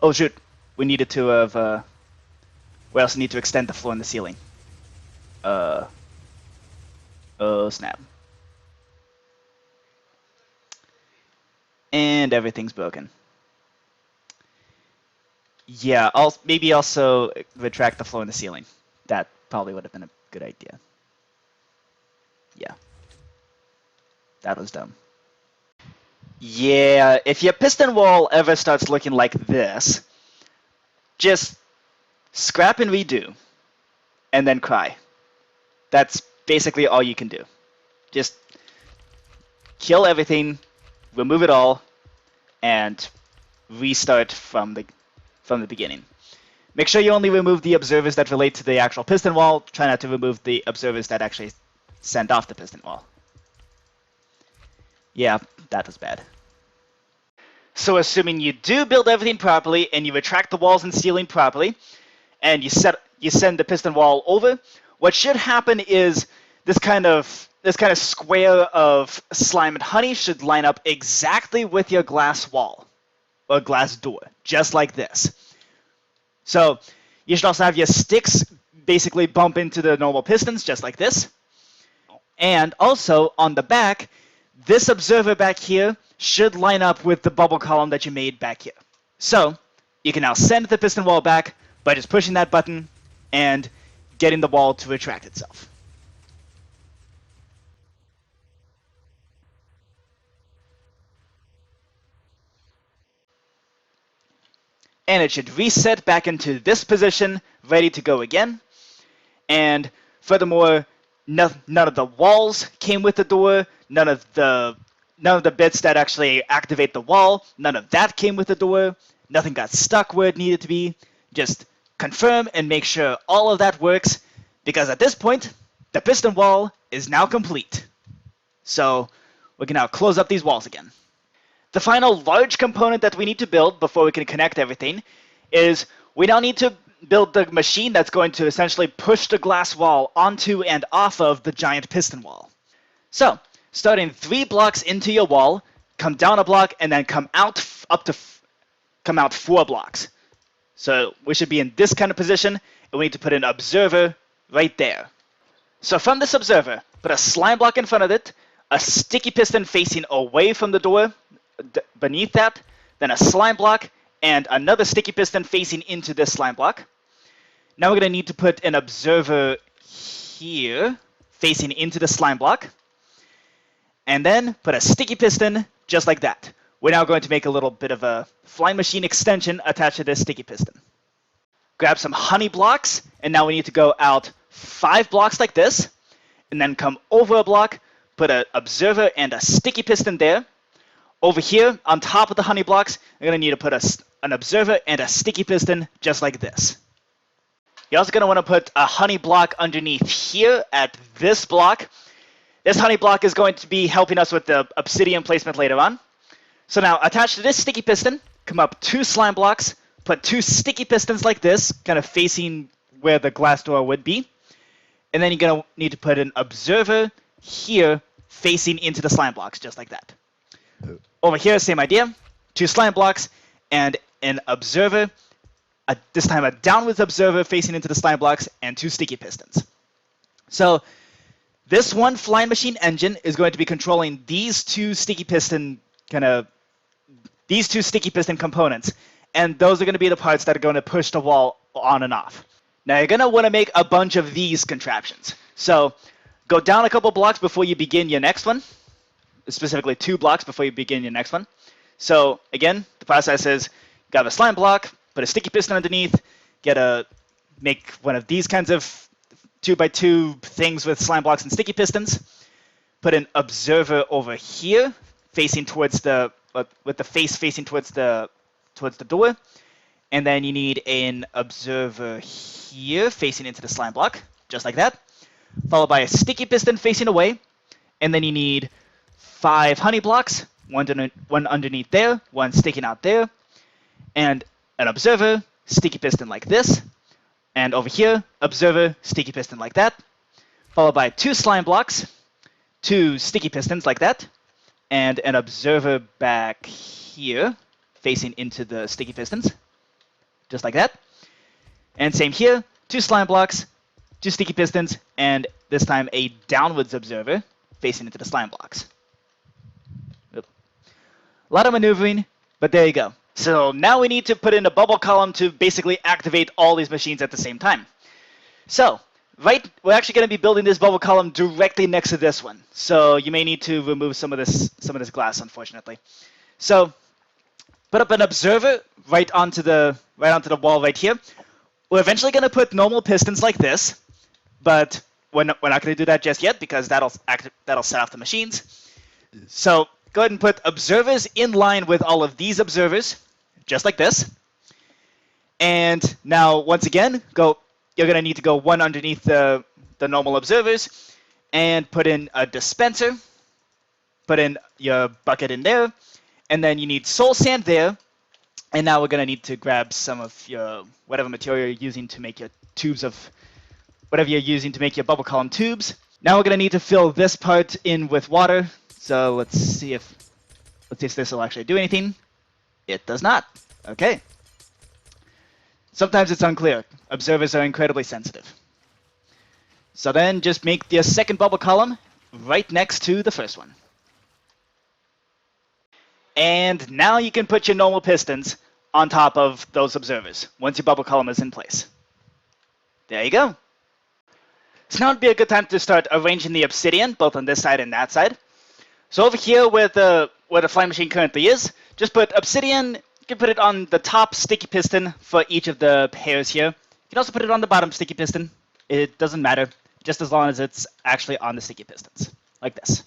A: Oh shoot, we needed to have, we also need to extend the floor and the ceiling. Oh snap. And everything's broken. Yeah, maybe also retract the floor and the ceiling. That probably would have been a good idea. Yeah. That was dumb. Yeah, if your piston wall ever starts looking like this, just scrap and redo, and then cry. That's basically all you can do. Just kill everything, remove it all, and restart from the beginning. Make sure you only remove the observers that relate to the actual piston wall. Try not to remove the observers that actually send off the piston wall. Yeah, that was bad. So assuming you do build everything properly and you retract the walls and ceiling properly, and you send the piston wall over, what should happen is this kind of square of slime and honey should line up exactly with your glass wall or glass door, just like this. So you should also have your sticks basically bump into the normal pistons, just like this. And also on the back, this observer back here should line up with the bubble column that you made back here. So you can now send the piston wall back by just pushing that button and getting the wall to retract itself. And it should reset back into this position, ready to go again. And furthermore, none of the walls came with the door, none of the bits that actually activate the wall, none of that came with the door, nothing got stuck where it needed to be. Just confirm and make sure all of that works, because at this point, the piston wall is now complete. So we can now close up these walls again. The final large component that we need to build before we can connect everything is we now need to build the machine that's going to essentially push the glass wall onto and off of the giant piston wall. So, starting 3 blocks into your wall, come down a block, and then come out 4 blocks. So we should be in this kind of position, and we need to put an observer right there. So from this observer, put a slime block in front of it, a sticky piston facing away from the door beneath that, then a slime block, and another sticky piston facing into this slime block. Now we're going to need to put an observer here facing into the slime block, and then put a sticky piston just like that. We're now going to make a little bit of a flying machine extension attached to this sticky piston. Grab some honey blocks, and now we need to go out 5 blocks like this, and then come over a block, put an observer and a sticky piston there. Over here, on top of the honey blocks, we're going to need to put an observer and a sticky piston just like this. You're also going to want to put a honey block underneath here at this block. This honey block is going to be helping us with the obsidian placement later on. So now, attached to this sticky piston, come up 2 slime blocks, put 2 sticky pistons like this, kind of facing where the glass door would be. And then you're going to need to put an observer here facing into the slime blocks, just like that. Over here, same idea. 2 slime blocks and an observer. This time a downwards observer facing into the slime blocks and 2 sticky pistons. So this one flying machine engine is going to be controlling these 2 sticky piston components, and those are going to be the parts that are going to push the wall on and off. Now you're going to want to make a bunch of these contraptions. So go down a couple blocks before you begin your next one, specifically 2 blocks before you begin your next one. So again, the process is grab a slime block, put a sticky piston underneath, make one of these kinds of 2x2 things with slime blocks and sticky pistons, put an observer over here facing towards with the face facing towards the door, and then you need an observer here facing into the slime block, just like that, followed by a sticky piston facing away, and then you need 5 honey blocks, one underneath there, one sticking out there, and an observer, sticky piston like this, and over here, observer, sticky piston like that, followed by 2 slime blocks, 2 sticky pistons like that, and an observer back here facing into the sticky pistons, just like that. And same here, 2 slime blocks, 2 sticky pistons, and this time a downwards observer facing into the slime blocks. A lot of maneuvering, but there you go. So now we need to put in a bubble column to basically activate all these machines at the same time. So we're actually going to be building this bubble column directly next to this one. So you may need to remove some of this glass, unfortunately. So put up an observer right onto the wall right here. We're eventually going to put normal pistons like this, but we're not going to do that just yet because that'll set off the machines. So go ahead and put observers in line with all of these observers, just like this. And now, once again, you're going to need to go one underneath the normal observers and put in a dispenser, put in your bucket in there, and then you need soul sand there. And now we're going to need to grab some of your whatever material you're using to make your bubble column tubes. Now we're going to need to fill this part in with water. So let's see if this will actually do anything. It does not. Okay. Sometimes it's unclear. Observers are incredibly sensitive. So then just make the second bubble column right next to the first one. And now you can put your normal pistons on top of those observers once your bubble column is in place. There you go. So now would be a good time to start arranging the obsidian, both on this side and that side. So over here where the flying machine currently is, just put obsidian. You can put it on the top sticky piston for each of the pairs here. You can also put it on the bottom sticky piston. It doesn't matter, just as long as it's actually on the sticky pistons, like this.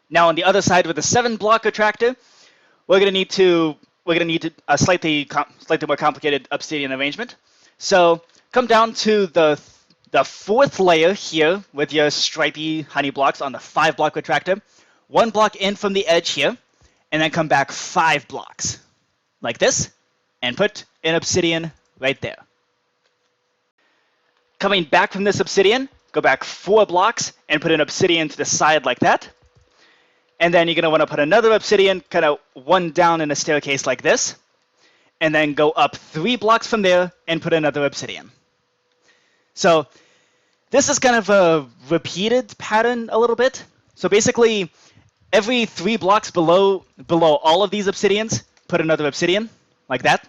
A: Now on the other side with the 7-block retractor, we're going to need a slightly more complicated obsidian arrangement. So come down to the 4th layer here with your stripy honey blocks on the 5-block retractor. 1 block in from the edge here, and then come back 5 blocks, like this, and put an obsidian right there. Coming back from this obsidian, go back 4 blocks and put an obsidian to the side like that. And then you're going to want to put another obsidian kind of one down in a staircase like this. And then go up 3 blocks from there and put another obsidian. So this is kind of a repeated pattern a little bit. So basically, every 3 blocks below all of these obsidians, put another obsidian like that.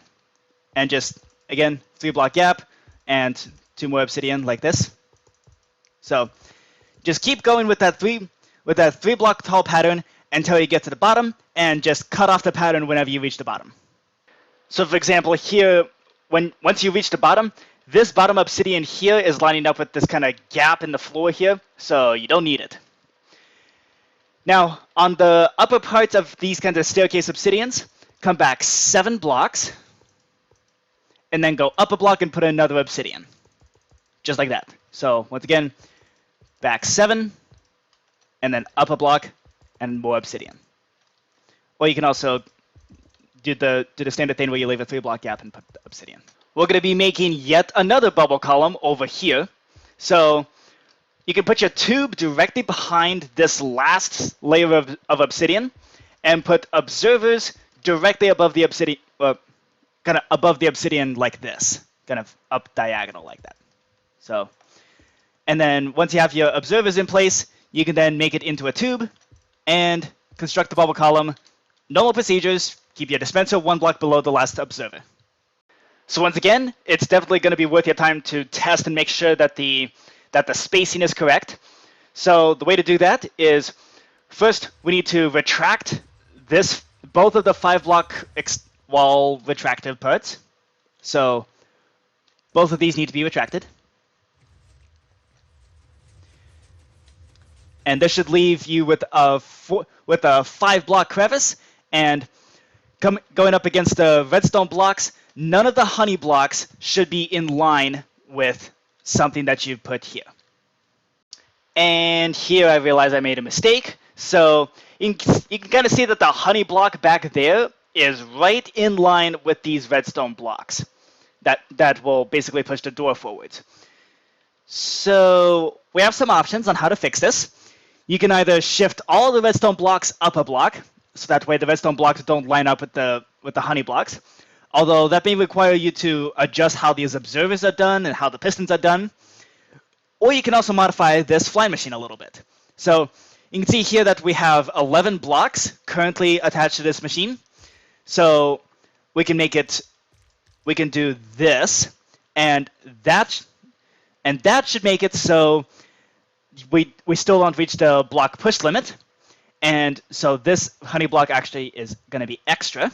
A: And just, again, 3 block gap and 2 more obsidian like this. So just keep going with that 3 block tall pattern until you get to the bottom, and just cut off the pattern whenever you reach the bottom. So for example, here, once you reach the bottom, this bottom obsidian here is lining up with this kind of gap in the floor here, so you don't need it. Now, on the upper parts of these kinds of staircase obsidians, come back 7 blocks, and then go up a block and put another obsidian. Just like that. So once again, back 7, and then up a block, and more obsidian. Or you can also do the standard thing where you leave a 3 block gap and put the obsidian. We're going to be making yet another bubble column over here. So you can put your tube directly behind this last layer of obsidian, and put observers directly above the obsidian, kind of above the obsidian like this, kind of up diagonal like that. So, and then once you have your observers in place, you can then make it into a tube and construct the bubble column. Normal procedures, keep your dispenser 1 block below the last observer. So once again, it's definitely going to be worth your time to test and make sure that the spacing is correct. So the way to do that is, first we need to retract both of the 5 block wall retractive parts. So both of these need to be retracted. And this should leave you with a 5 block crevice, and going up against the redstone blocks, none of the honey blocks should be in line with something that you've put here. And here I realize I made a mistake. So you can kind of see that the honey block back there is right in line with these redstone blocks that will basically push the door forwards. So we have some options on how to fix this. You can either shift all the redstone blocks up a block, so that way the redstone blocks don't line up with the honey blocks. Although that may require you to adjust how these observers are done and how the pistons are done. Or you can also modify this flying machine a little bit. So you can see here that we have 11 blocks currently attached to this machine. So we can do this, and that should make it so we still don't reach the block push limit. And so this honey block actually is going to be extra.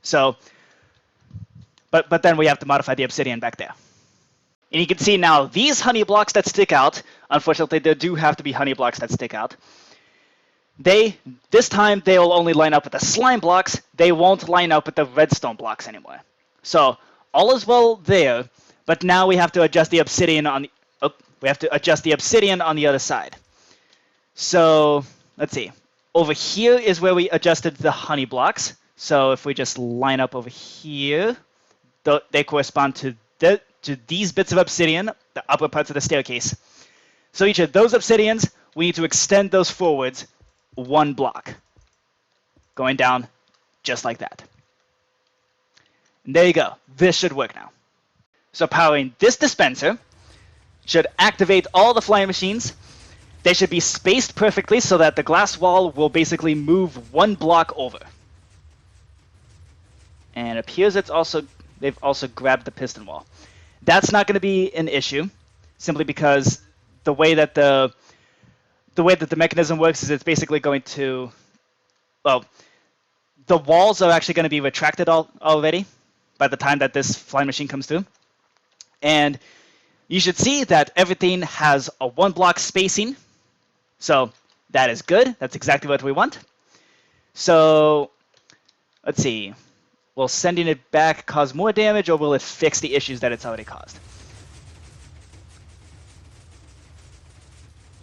A: So, but then we have to modify the obsidian back there. And you can see now these honey blocks that stick out, unfortunately there do have to be honey blocks that stick out. This time they will only line up with the slime blocks. They won't line up with the redstone blocks anymore. So all is well there, but now we have to adjust the obsidian on the other side. So let's see. Over here is where we adjusted the honey blocks. So if we just line up over here, they correspond to these bits of obsidian, the upper parts of the staircase. So each of those obsidians, we need to extend those forwards 1 block, going down just like that. And there you go. This should work now. So powering this dispenser should activate all the flying machines. They should be spaced perfectly so that the glass wall will basically move 1 block over. And it appears they've also grabbed the piston wall. That's not going to be an issue, simply because the way that the mechanism works is it's basically going to, well, the walls are actually going to be retracted already by the time that this flying machine comes through. And you should see that everything has a 1 block spacing. So that is good. That's exactly what we want. So let's see. Will sending it back cause more damage, or will it fix the issues that it's already caused?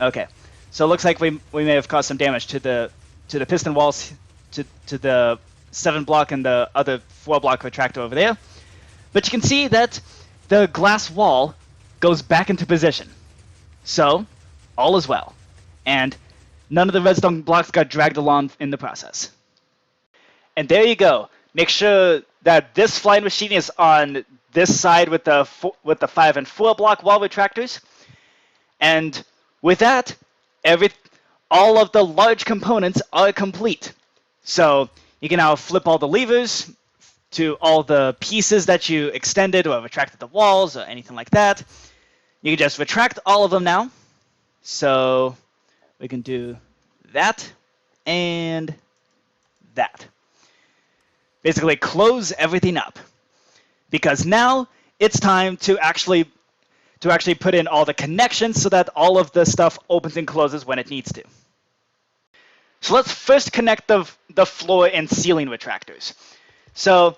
A: Okay. So it looks like we may have caused some damage to the piston walls, to the 7 block and the other 4 block retractor over there. But you can see that the glass wall goes back into position. So all is well. And none of the redstone blocks got dragged along in the process. And there you go. Make sure that this flying machine is on this side with the 5 and 4 block wall retractors. And with that, all of the large components are complete. So you can now flip all the levers to all the pieces that you extended or retracted the walls or anything like that. You can just retract all of them now. So we can do that and that. Basically close everything up. Because now it's time to actually put in all the connections so that all of the stuff opens and closes when it needs to. So let's first connect the floor and ceiling retractors. So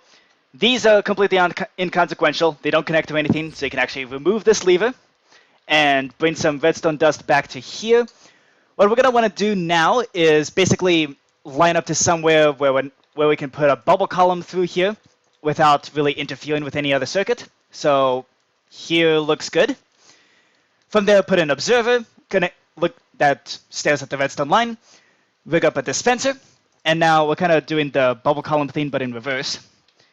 A: these are completely inconsequential. They don't connect to anything, so you can actually remove this lever and bring some redstone dust back to here. What we're going to want to do now is basically line up to somewhere where we can put a bubble column through here without really interfering with any other circuit. So here looks good. From there, put an observer that stares at the redstone line, rig up a dispenser, and now we're kind of doing the bubble column thing but in reverse,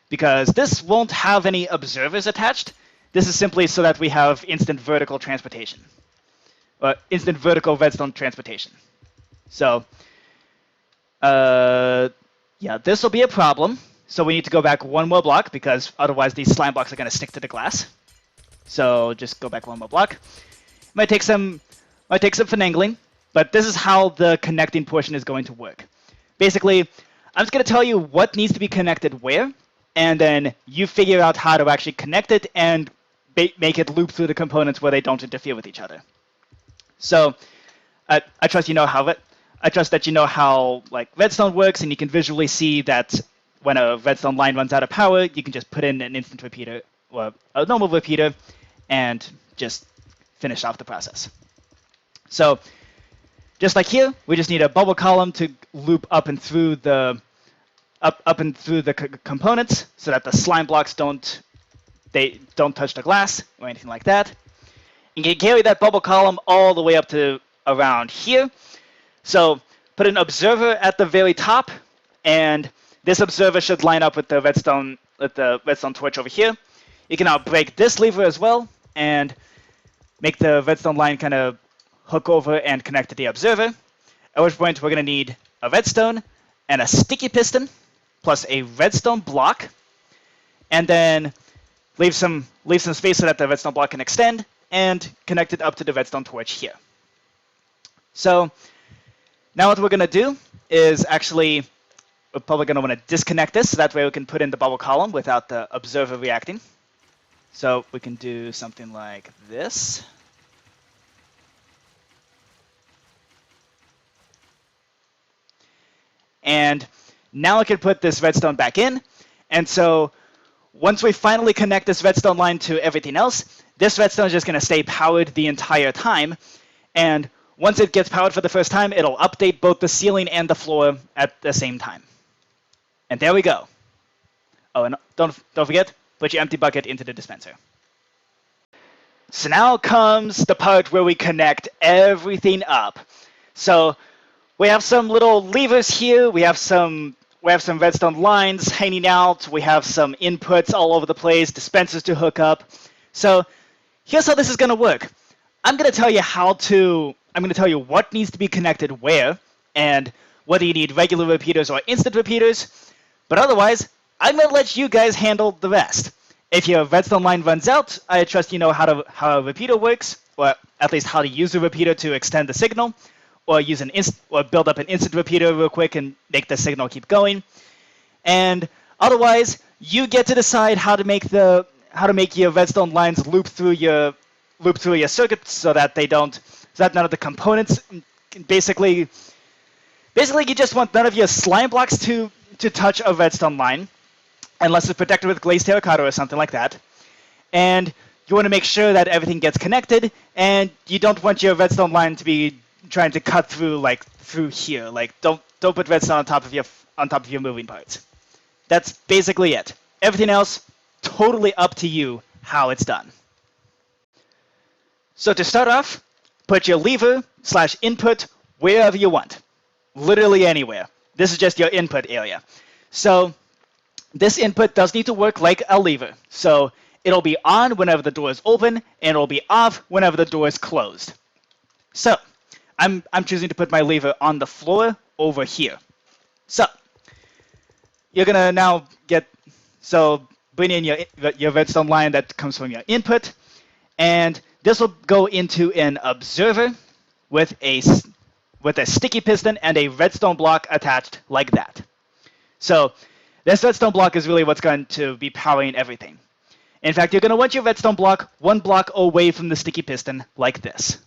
A: because this won't have any observers attached. This is simply so that we have instant vertical transportation, or instant vertical redstone transportation. So yeah, this will be a problem. So we need to go back one more block, because otherwise these slime blocks are going to stick to the glass. So just go back one more block. Might take some finagling, but this is how the connecting portion is going to work. Basically, I'm just going to tell you what needs to be connected where, and then you figure out how to actually connect it and make it loop through the components where they don't interfere with each other. So I trust you know how I trust that you know how like redstone works, and you can visually see that when a redstone line runs out of power, you can just put in an instant repeater or a normal repeater and just finish off the process. So just like here, we just need a bubble column to loop up and through the components so that the slime blocks don't touch the glass or anything like that. You can carry that bubble column all the way up to around here. So put an observer at the very top, and this observer should line up with the redstone torch over here. You can now break this lever as well and make the redstone line kind of hook over and connect to the observer, at which point we're going to need a redstone and a sticky piston plus a redstone block, and then leave some space so that the redstone block can extend and connect it up to the redstone torch here. So now what we're going to do is actually, we're probably going to want to disconnect this so that way we can put in the bubble column without the observer reacting. So we can do something like this. And now I can put this redstone back in. And so once we finally connect this redstone line to everything else, this redstone is just going to stay powered the entire time. And once it gets powered for the first time, it'll update both the ceiling and the floor at the same time. And there we go. Oh, and don't forget, put your empty bucket into the dispenser. So now comes the part where we connect everything up. So we have some little levers here. We have some redstone lines hanging out. We have some inputs all over the place, dispensers to hook up. So here's how this is going to work. I'm going to tell you what needs to be connected where, and whether you need regular repeaters or instant repeaters. But otherwise, I'm going to let you guys handle the rest. If your redstone line runs out, I trust you know how a repeater works, or at least how to use a repeater to extend the signal, or build up an instant repeater real quick and make the signal keep going. And otherwise, you get to decide how to make your redstone lines loop through your circuit so that none of the components basically you just want none of your slime blocks to touch a redstone line, unless it's protected with glazed terracotta or something like that. And you want to make sure that everything gets connected, and you don't want your redstone line to be trying to cut through here. Like don't put redstone on top of your moving parts. That's basically it. Everything else, totally up to you how it's done. So to start off, put your lever/input wherever you want, literally anywhere. This is just your input area. So this input does need to work like a lever. So it'll be on whenever the door is open, and it'll be off whenever the door is closed. So I'm choosing to put my lever on the floor over here. So you're gonna now bring in your redstone line that comes from your input, and this will go into an observer with a sticky piston and a redstone block attached like that. So this redstone block is really what's going to be powering everything. In fact, you're going to want your redstone block one block away from the sticky piston like this.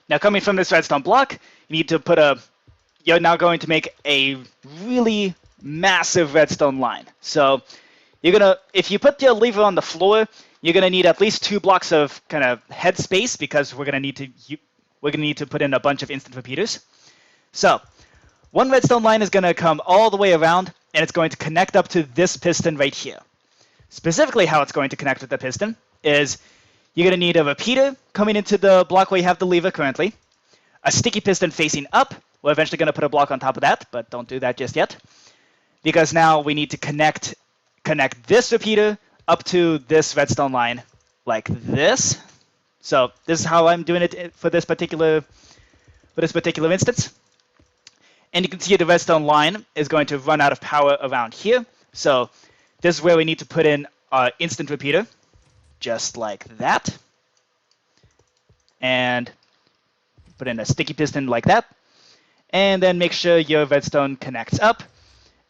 A: Now, coming from this redstone block, you need to you're now going to make a really massive redstone line. So if you put your lever on the floor, you're going to need at least 2 blocks of kind of head space, because we're going to need to put in a bunch of instant repeaters. So one redstone line is going to come all the way around, and it's going to connect up to this piston right here. Specifically, how it's going to connect with the piston is you're going to need a repeater coming into the block where you have the lever currently, a sticky piston facing up. We're eventually going to put a block on top of that, but don't do that just yet, because now we need to connect this repeater up to this redstone line like this. So this is how I'm doing it for this particular instance. And you can see the redstone line is going to run out of power around here. So this is where we need to put in our instant repeater, just like that. And put in a sticky piston like that. And then make sure your redstone connects up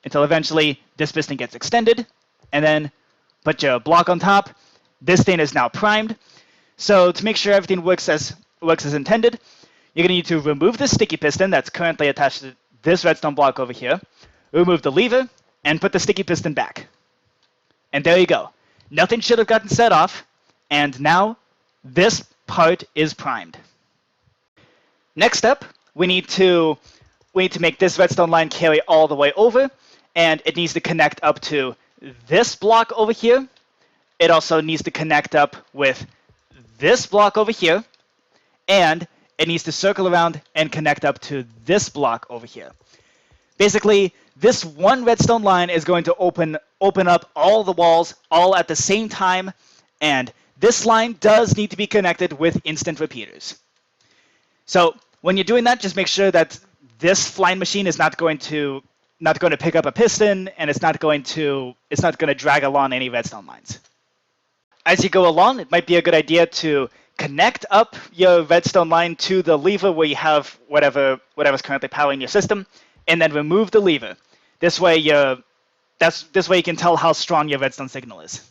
A: until eventually this piston gets extended. And then put your block on top. This thing is now primed. So to make sure everything works as intended, you're going to need to remove the sticky piston that's currently attached to this redstone block over here, remove the lever, and put the sticky piston back. And there you go. Nothing should have gotten set off, and now this part is primed. Next up, we need to make this redstone line carry all the way over, and it needs to connect up to this block over here. It also needs to connect up with this block over here, and it needs to circle around and connect up to this block over here. Basically, this one redstone line is going to open up all the walls all at the same time, and this line does need to be connected with instant repeaters. So when you're doing that, just make sure that this flying machine is not going to pick up a piston, and it's not going to drag along any redstone lines. As you go along, it might be a good idea to connect up your redstone line to the lever where you have whatever's currently powering your system, and then remove the lever. This way you can tell how strong your redstone signal is.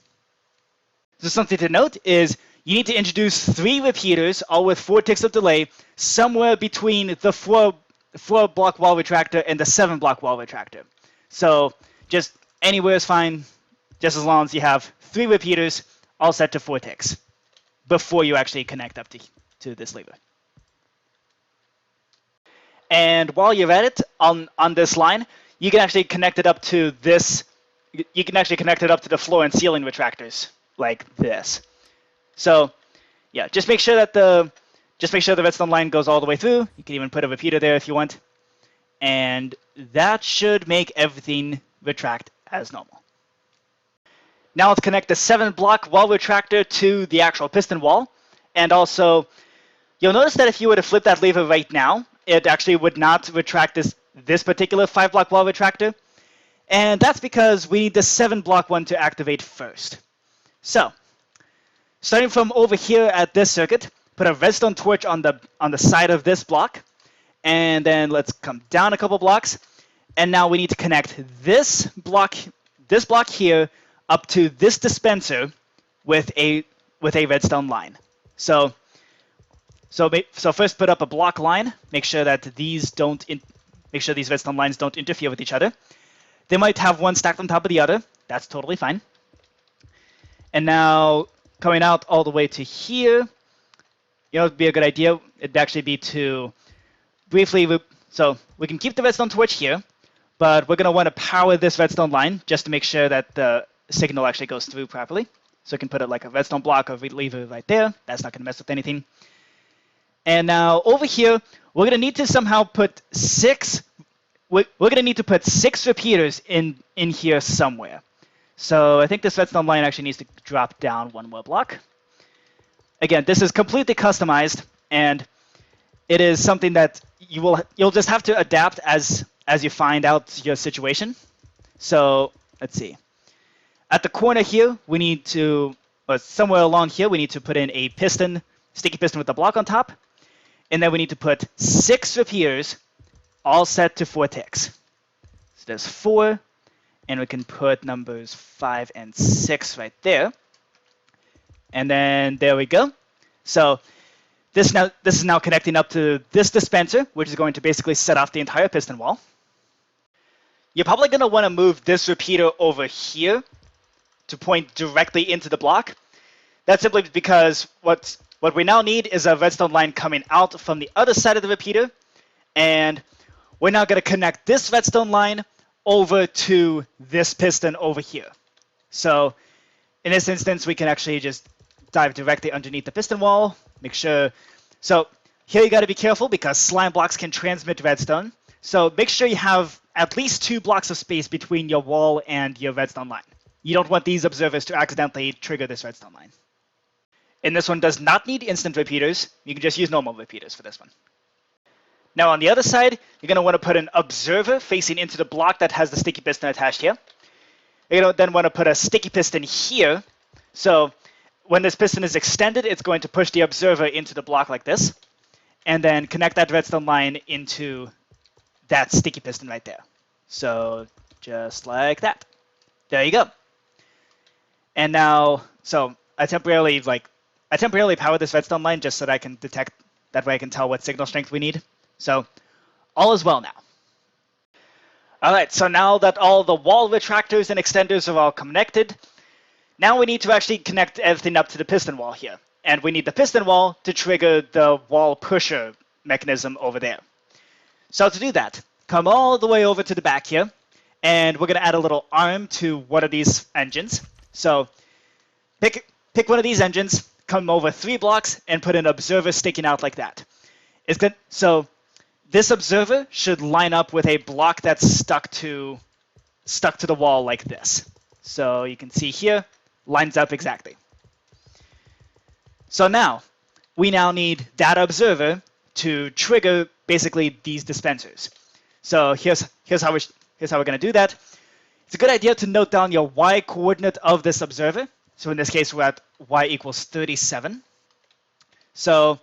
A: So something to note is you need to introduce 3 repeaters, all with 4 ticks of delay, somewhere between the 4 block wall retractor and the 7 block wall retractor. So just anywhere is fine, just as long as you have 3 repeaters all set to 4 ticks before you actually connect up to this lever. And while you're at it, on this line, you can actually connect it up to this. You can actually connect it up to the floor and ceiling retractors like this. So yeah, just make sure the redstone line goes all the way through. You can even put a repeater there if you want. And that should make everything retract as normal. Now let's connect the 7 block wall retractor to the actual piston wall. And also, you'll notice that if you were to flip that lever right now, it actually would not retract this particular 5 block wall retractor. And that's because we need the 7 block one to activate first. So, starting from over here at this circuit, put a redstone torch on the side of this block. And then let's come down a couple blocks. And now we need to connect this block here up to this dispenser with a redstone line. So first put up a block line. Make sure that these redstone lines don't interfere with each other. They might have one stacked on top of the other. That's totally fine. And now coming out all the way to here, it'd be a good idea. It'd actually be to briefly. So we can keep the redstone torch here, but we're going to want to power this redstone line just to make sure that the signal actually goes through properly. So you can put it like a redstone block or lever right there. That's not going to mess with anything. And now over here, we're going to need to somehow put we're going to need to put 6 repeaters in here somewhere. So I think this redstone line actually needs to drop down 1 more block. Again, this is completely customized, and it is something that you'll just have to adapt as you find out your situation. So let's see. At the corner here, we need to, or somewhere along here, we need to put in a piston, sticky piston with a block on top. And then we need to put 6 repeaters, all set to 4 ticks. So there's 4, and we can put numbers 5 and 6 right there. And then there we go. So this is now connecting up to this dispenser, which is going to basically set off the entire piston wall. You're probably going to want to move this repeater over here to point directly into the block. That's simply because what we now need is a redstone line coming out from the other side of the repeater, and we're now going to connect this redstone line over to this piston over here. So in this instance, we can actually just dive directly underneath the piston wall. Make sure. So here you got to be careful because slime blocks can transmit redstone. So make sure you have at least 2 blocks of space between your wall and your redstone line. You don't want these observers to accidentally trigger this redstone line. And this one does not need instant repeaters. You can just use normal repeaters for this one. Now on the other side, you're going to want to put an observer facing into the block that has the sticky piston attached here. You're going to then want to put a sticky piston here. So when this piston is extended, it's going to push the observer into the block like this, and then connect that redstone line into that sticky piston right there. So just like that. There you go. And now, so I temporarily power this redstone line just so that I can detect, that way I can tell what signal strength we need. So all is well now. All right, so now that all the wall retractors and extenders are all connected, now we need to actually connect everything up to the piston wall here. And we need the piston wall to trigger the wall pusher mechanism over there. So to do that, come all the way over to the back here, and we're going to add a little arm to one of these engines. So pick one of these engines, come over 3 blocks, and put an observer sticking out like that. It's good. So this observer should line up with a block that's stuck to the wall like this. So you can see here, lines up exactly. So now, we now need that observer to trigger basically these dispensers. So here's how we're going to do that. It's a good idea to note down your y coordinate of this observer. So in this case, we're at y equals 37. So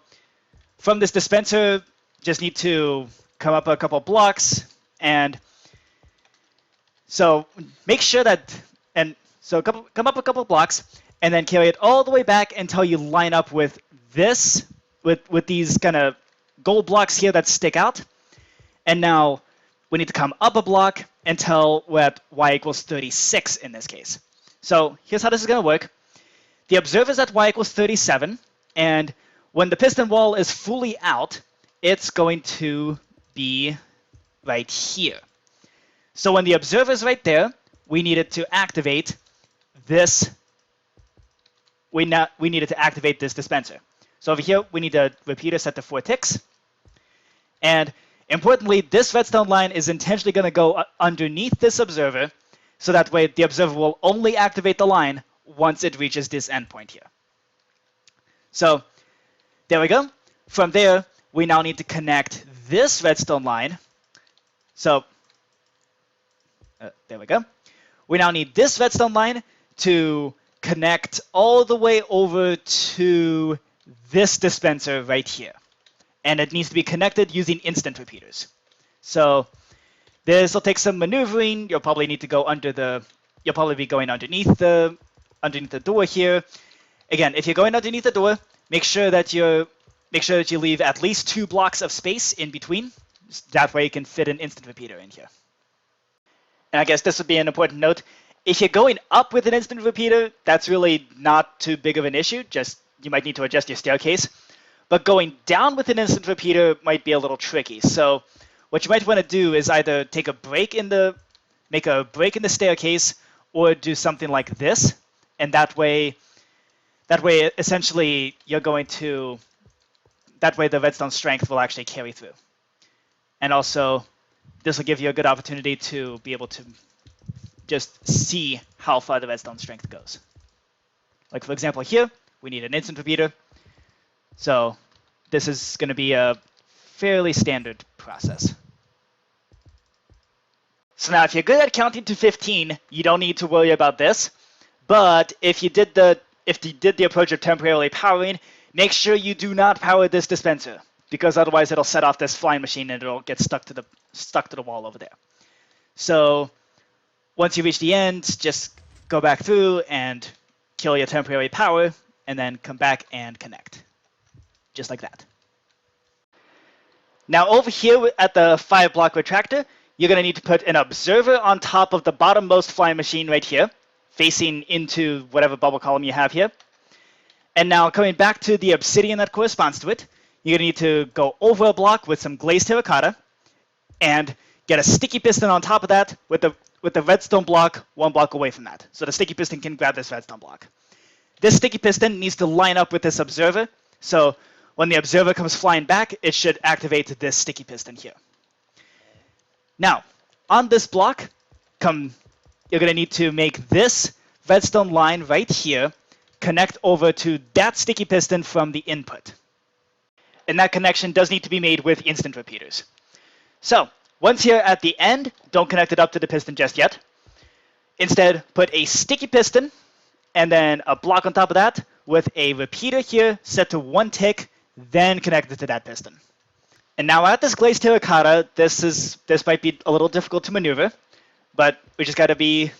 A: from this dispenser, just need to come up a couple blocks, and so make sure that, and so come up a couple blocks, and then carry it all the way back until you line up with this, with these kind of gold blocks here that stick out. And now we need to come up a block until we're at y equals 36 in this case. So here's how this is going to work. The observer is at y equals 37, and when the piston wall is fully out, it's going to be right here. So when the observer is right there, we needed to activate this. We needed to activate this dispenser. So over here, we need a repeater set to 4 ticks. And importantly, this redstone line is intentionally going to go underneath this observer, so that way the observer will only activate the line once it reaches this endpoint here. So there we go. From there, we now need to connect this redstone line. So there we go. We now need this redstone line to connect all the way over to this dispenser right here. And it needs to be connected using instant repeaters. So this will take some maneuvering. You'll probably need to go you'll probably be going underneath the door here. Again, if you're going underneath the door, make sure that you leave at least 2 blocks of space in between. That way you can fit an instant repeater in here. And I guess this would be an important note. If you're going up with an instant repeater, that's really not too big of an issue. Just you might need to adjust your staircase. But going down with an instant repeater might be a little tricky. So what you might want to do is either make a break in the staircase, or do something like this. And that way essentially you're going to that way the redstone strength will actually carry through. And also, this will give you a good opportunity to be able to just see how far the redstone strength goes. Like for example here, we need an instant repeater. So this is going to be a fairly standard process. So now if you're good at counting to 15, you don't need to worry about this. But if you did the approach of temporarily powering, make sure you do not power this dispenser, because otherwise it'll set off this flying machine and it'll get stuck to the wall over there. So once you reach the end, just go back through and kill your temporary power, and then come back and connect. Just like that. Now over here at the 5-block retractor, you're going to need to put an observer on top of the bottommost flying machine right here, facing into whatever bubble column you have here. And now coming back to the obsidian that corresponds to it, you're going to need to go over a block with some glazed terracotta and get a sticky piston on top of that with the redstone block 1 block away from that. So the sticky piston can grab this redstone block. This sticky piston needs to line up with this observer. So when the observer comes flying back, it should activate this sticky piston here. Now, on this block, you're going to need to make this redstone line right here connect over to that sticky piston from the input. And that connection does need to be made with instant repeaters. So once here at the end, don't connect it up to the piston just yet. Instead, put a sticky piston and then a block on top of that with a repeater here set to 1 tick, then connect it to that piston. And now at this glazed terracotta, this might be a little difficult to maneuver, but we just got to be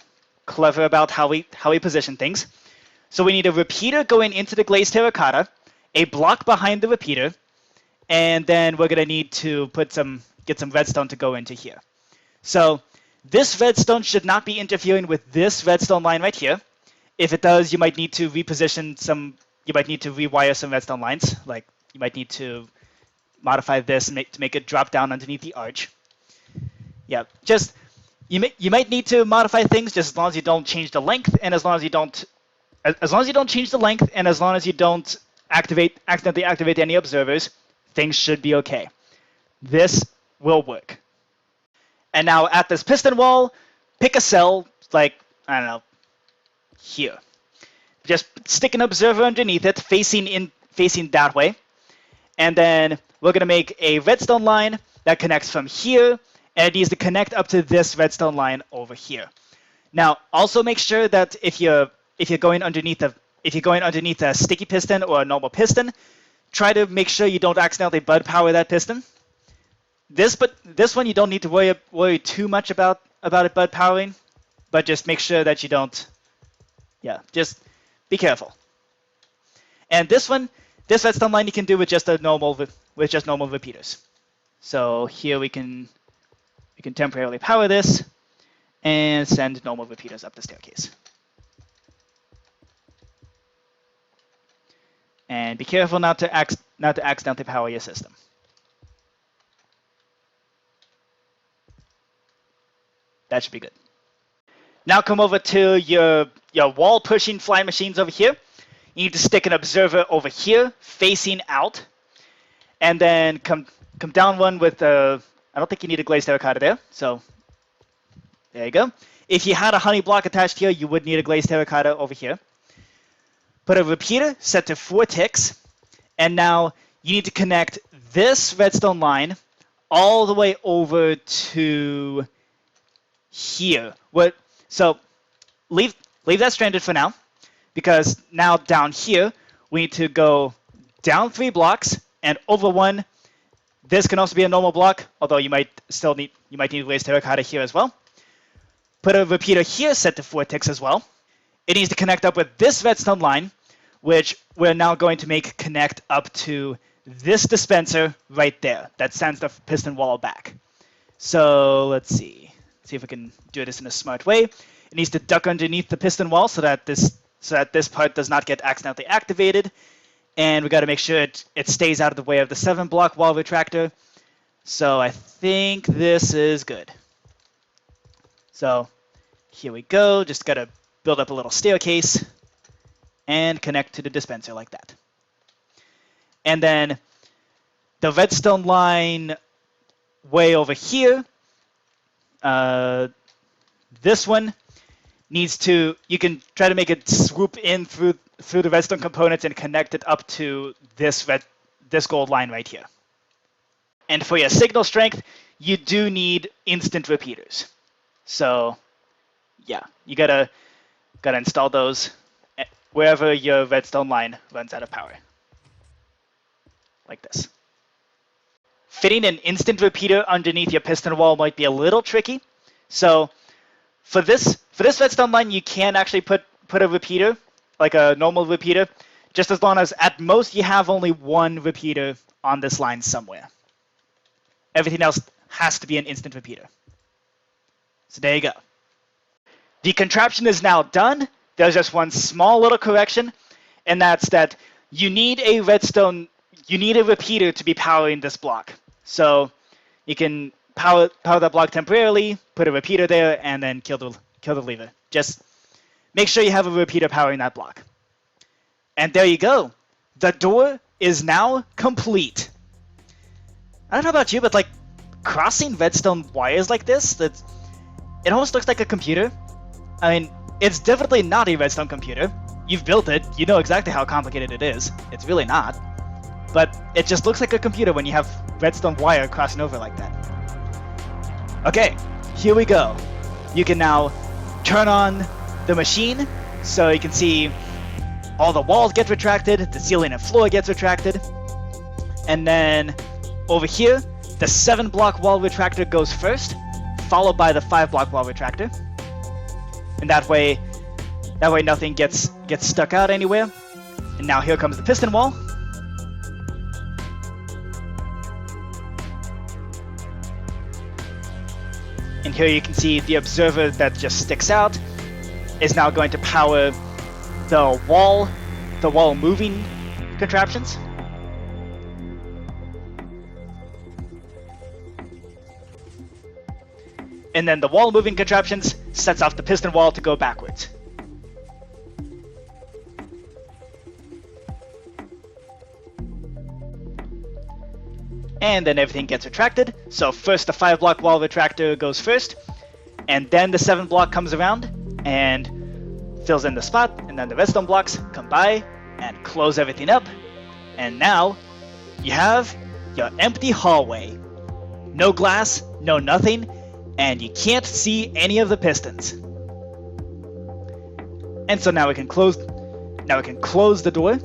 A: clever about how we position things. So we need a repeater going into the glazed terracotta, a block behind the repeater, and then we're going to need to get some redstone to go into here. So this redstone should not be interfering with this redstone line right here. If it does, you might need to reposition you might need to rewire some redstone lines. Like you might need to modify this to make it drop down underneath the arch. Yeah, just you might need to modify things just as long as you don't change the length, and as long as you don't change the length, and as long as you don't accidentally activate any observers, things should be okay. This will work. And now at this piston wall, pick a cell like, I don't know, here. Just stick an observer underneath it, facing that way. And then we're going to make a redstone line that connects from here, and it needs to connect up to this redstone line over here. Now, also make sure that if you're going underneath a sticky piston or a normal piston, try to make sure you don't accidentally bud power that piston. This one you don't need to worry too much about it bud powering, but just make sure that you don't. Yeah, just be careful. And this redstone line you can do with just normal repeaters. So here we can temporarily power this and send normal repeaters up the staircase. And be careful not to accidentally power your system. That should be good. Now come over to your wall pushing flying machines over here. You need to stick an observer over here, facing out, and then come down one with I don't think you need a glazed terracotta there, so there you go. If you had a honey block attached here, you would need a glazed terracotta over here. Put a repeater set to 4 ticks, and now you need to connect this redstone line all the way over to here. So leave that stranded for now, because now down here we need to go down 3 blocks and over 1. This can also be a normal block, although you might need a glazed terracotta here as well. Put a repeater here set to 4 ticks as well. It needs to connect up with this redstone line, which we're now going to make connect up to this dispenser right there that sends the piston wall back. So let's see if we can do this in a smart way. It needs to duck underneath the piston wall so that this part does not get accidentally activated. And we got to make sure it stays out of the way of the 7-block wall retractor. So I think this is good. So here we go. Just got to build up a little staircase and connect to the dispenser like that. And then the redstone line way over here, this one needs to, you can try to make it swoop in through the redstone components and connect it up to this gold line right here. And for your signal strength, you do need instant repeaters. So yeah, you gotta install those wherever your redstone line runs out of power, like this. Fitting an instant repeater underneath your piston wall might be a little tricky. So for this redstone line, you can actually put a repeater, like a normal repeater, just as long as at most you have only one repeater on this line somewhere. Everything else has to be an instant repeater. So there you go. The contraption is now done. There's just one small little correction, and that's that you need a repeater to be powering this block. So you can power that block temporarily, put a repeater there, and then kill the lever. Just make sure you have a repeater powering that block. And there you go. The door is now complete. I don't know about you, but like crossing redstone wires like this, it almost looks like a computer. I mean, it's definitely not a redstone computer. You've built it. You know exactly how complicated it is. It's really not. But it just looks like a computer when you have redstone wire crossing over like that. Okay, here we go. You can now turn on the machine so you can see all the walls get retracted, the ceiling and floor gets retracted. And then over here, the 7-block wall retractor goes first, followed by the 5-block wall retractor. And that way nothing gets stuck out anywhere. And now here comes the piston wall. And here you can see the observer that just sticks out is now going to power the wall moving contraptions. And then the wall moving contraptions sets off the piston wall to go backwards. And then everything gets retracted. So first the 5-block wall retractor goes first, and then the 7-block comes around and fills in the spot, and then the redstone blocks come by and close everything up. And now you have your empty hallway. No glass, no nothing, and you can't see any of the pistons. And so now we can close the door.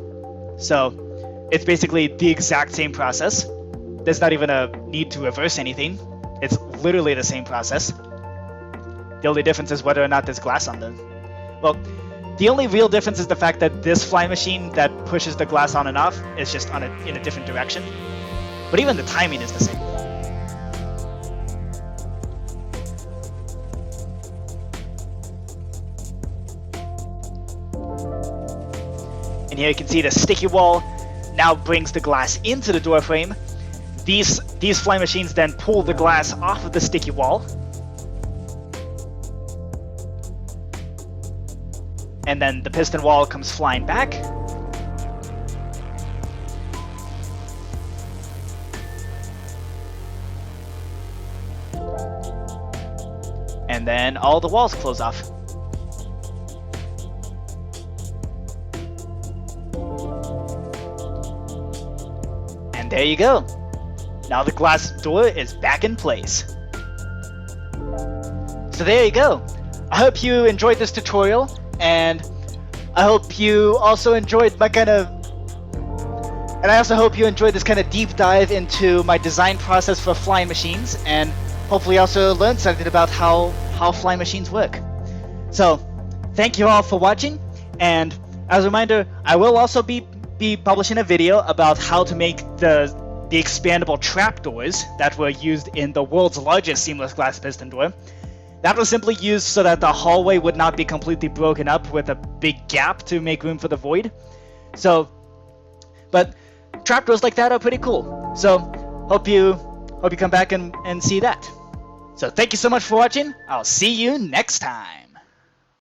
A: So it's basically the exact same process. There's not even a need to reverse anything. It's literally the same process. The only difference is whether or not there's glass on them. Well, the only real difference is the fact that this fly machine that pushes the glass on and off is just in a different direction. But even the timing is the same. And here you can see the sticky wall now brings the glass into the door frame. These fly machines then pull the glass off of the sticky wall. And then the piston wall comes flying back. And then all the walls close off. And there you go. Now the glass door is back in place. So there you go. I hope you enjoyed this tutorial, and I hope you also enjoyed my I also hope you enjoyed this kind of deep dive into my design process for flying machines, and hopefully also learned something about how flying machines work. So thank you all for watching, and as a reminder, I will also be publishing a video about how to make the expandable trapdoors that were used in the world's largest seamless glass piston door. That was simply used so that the hallway would not be completely broken up with a big gap to make room for the void. So, but trapdoors like that are pretty cool. So, hope you come back and see that. So thank you so much for watching. I'll see you next time.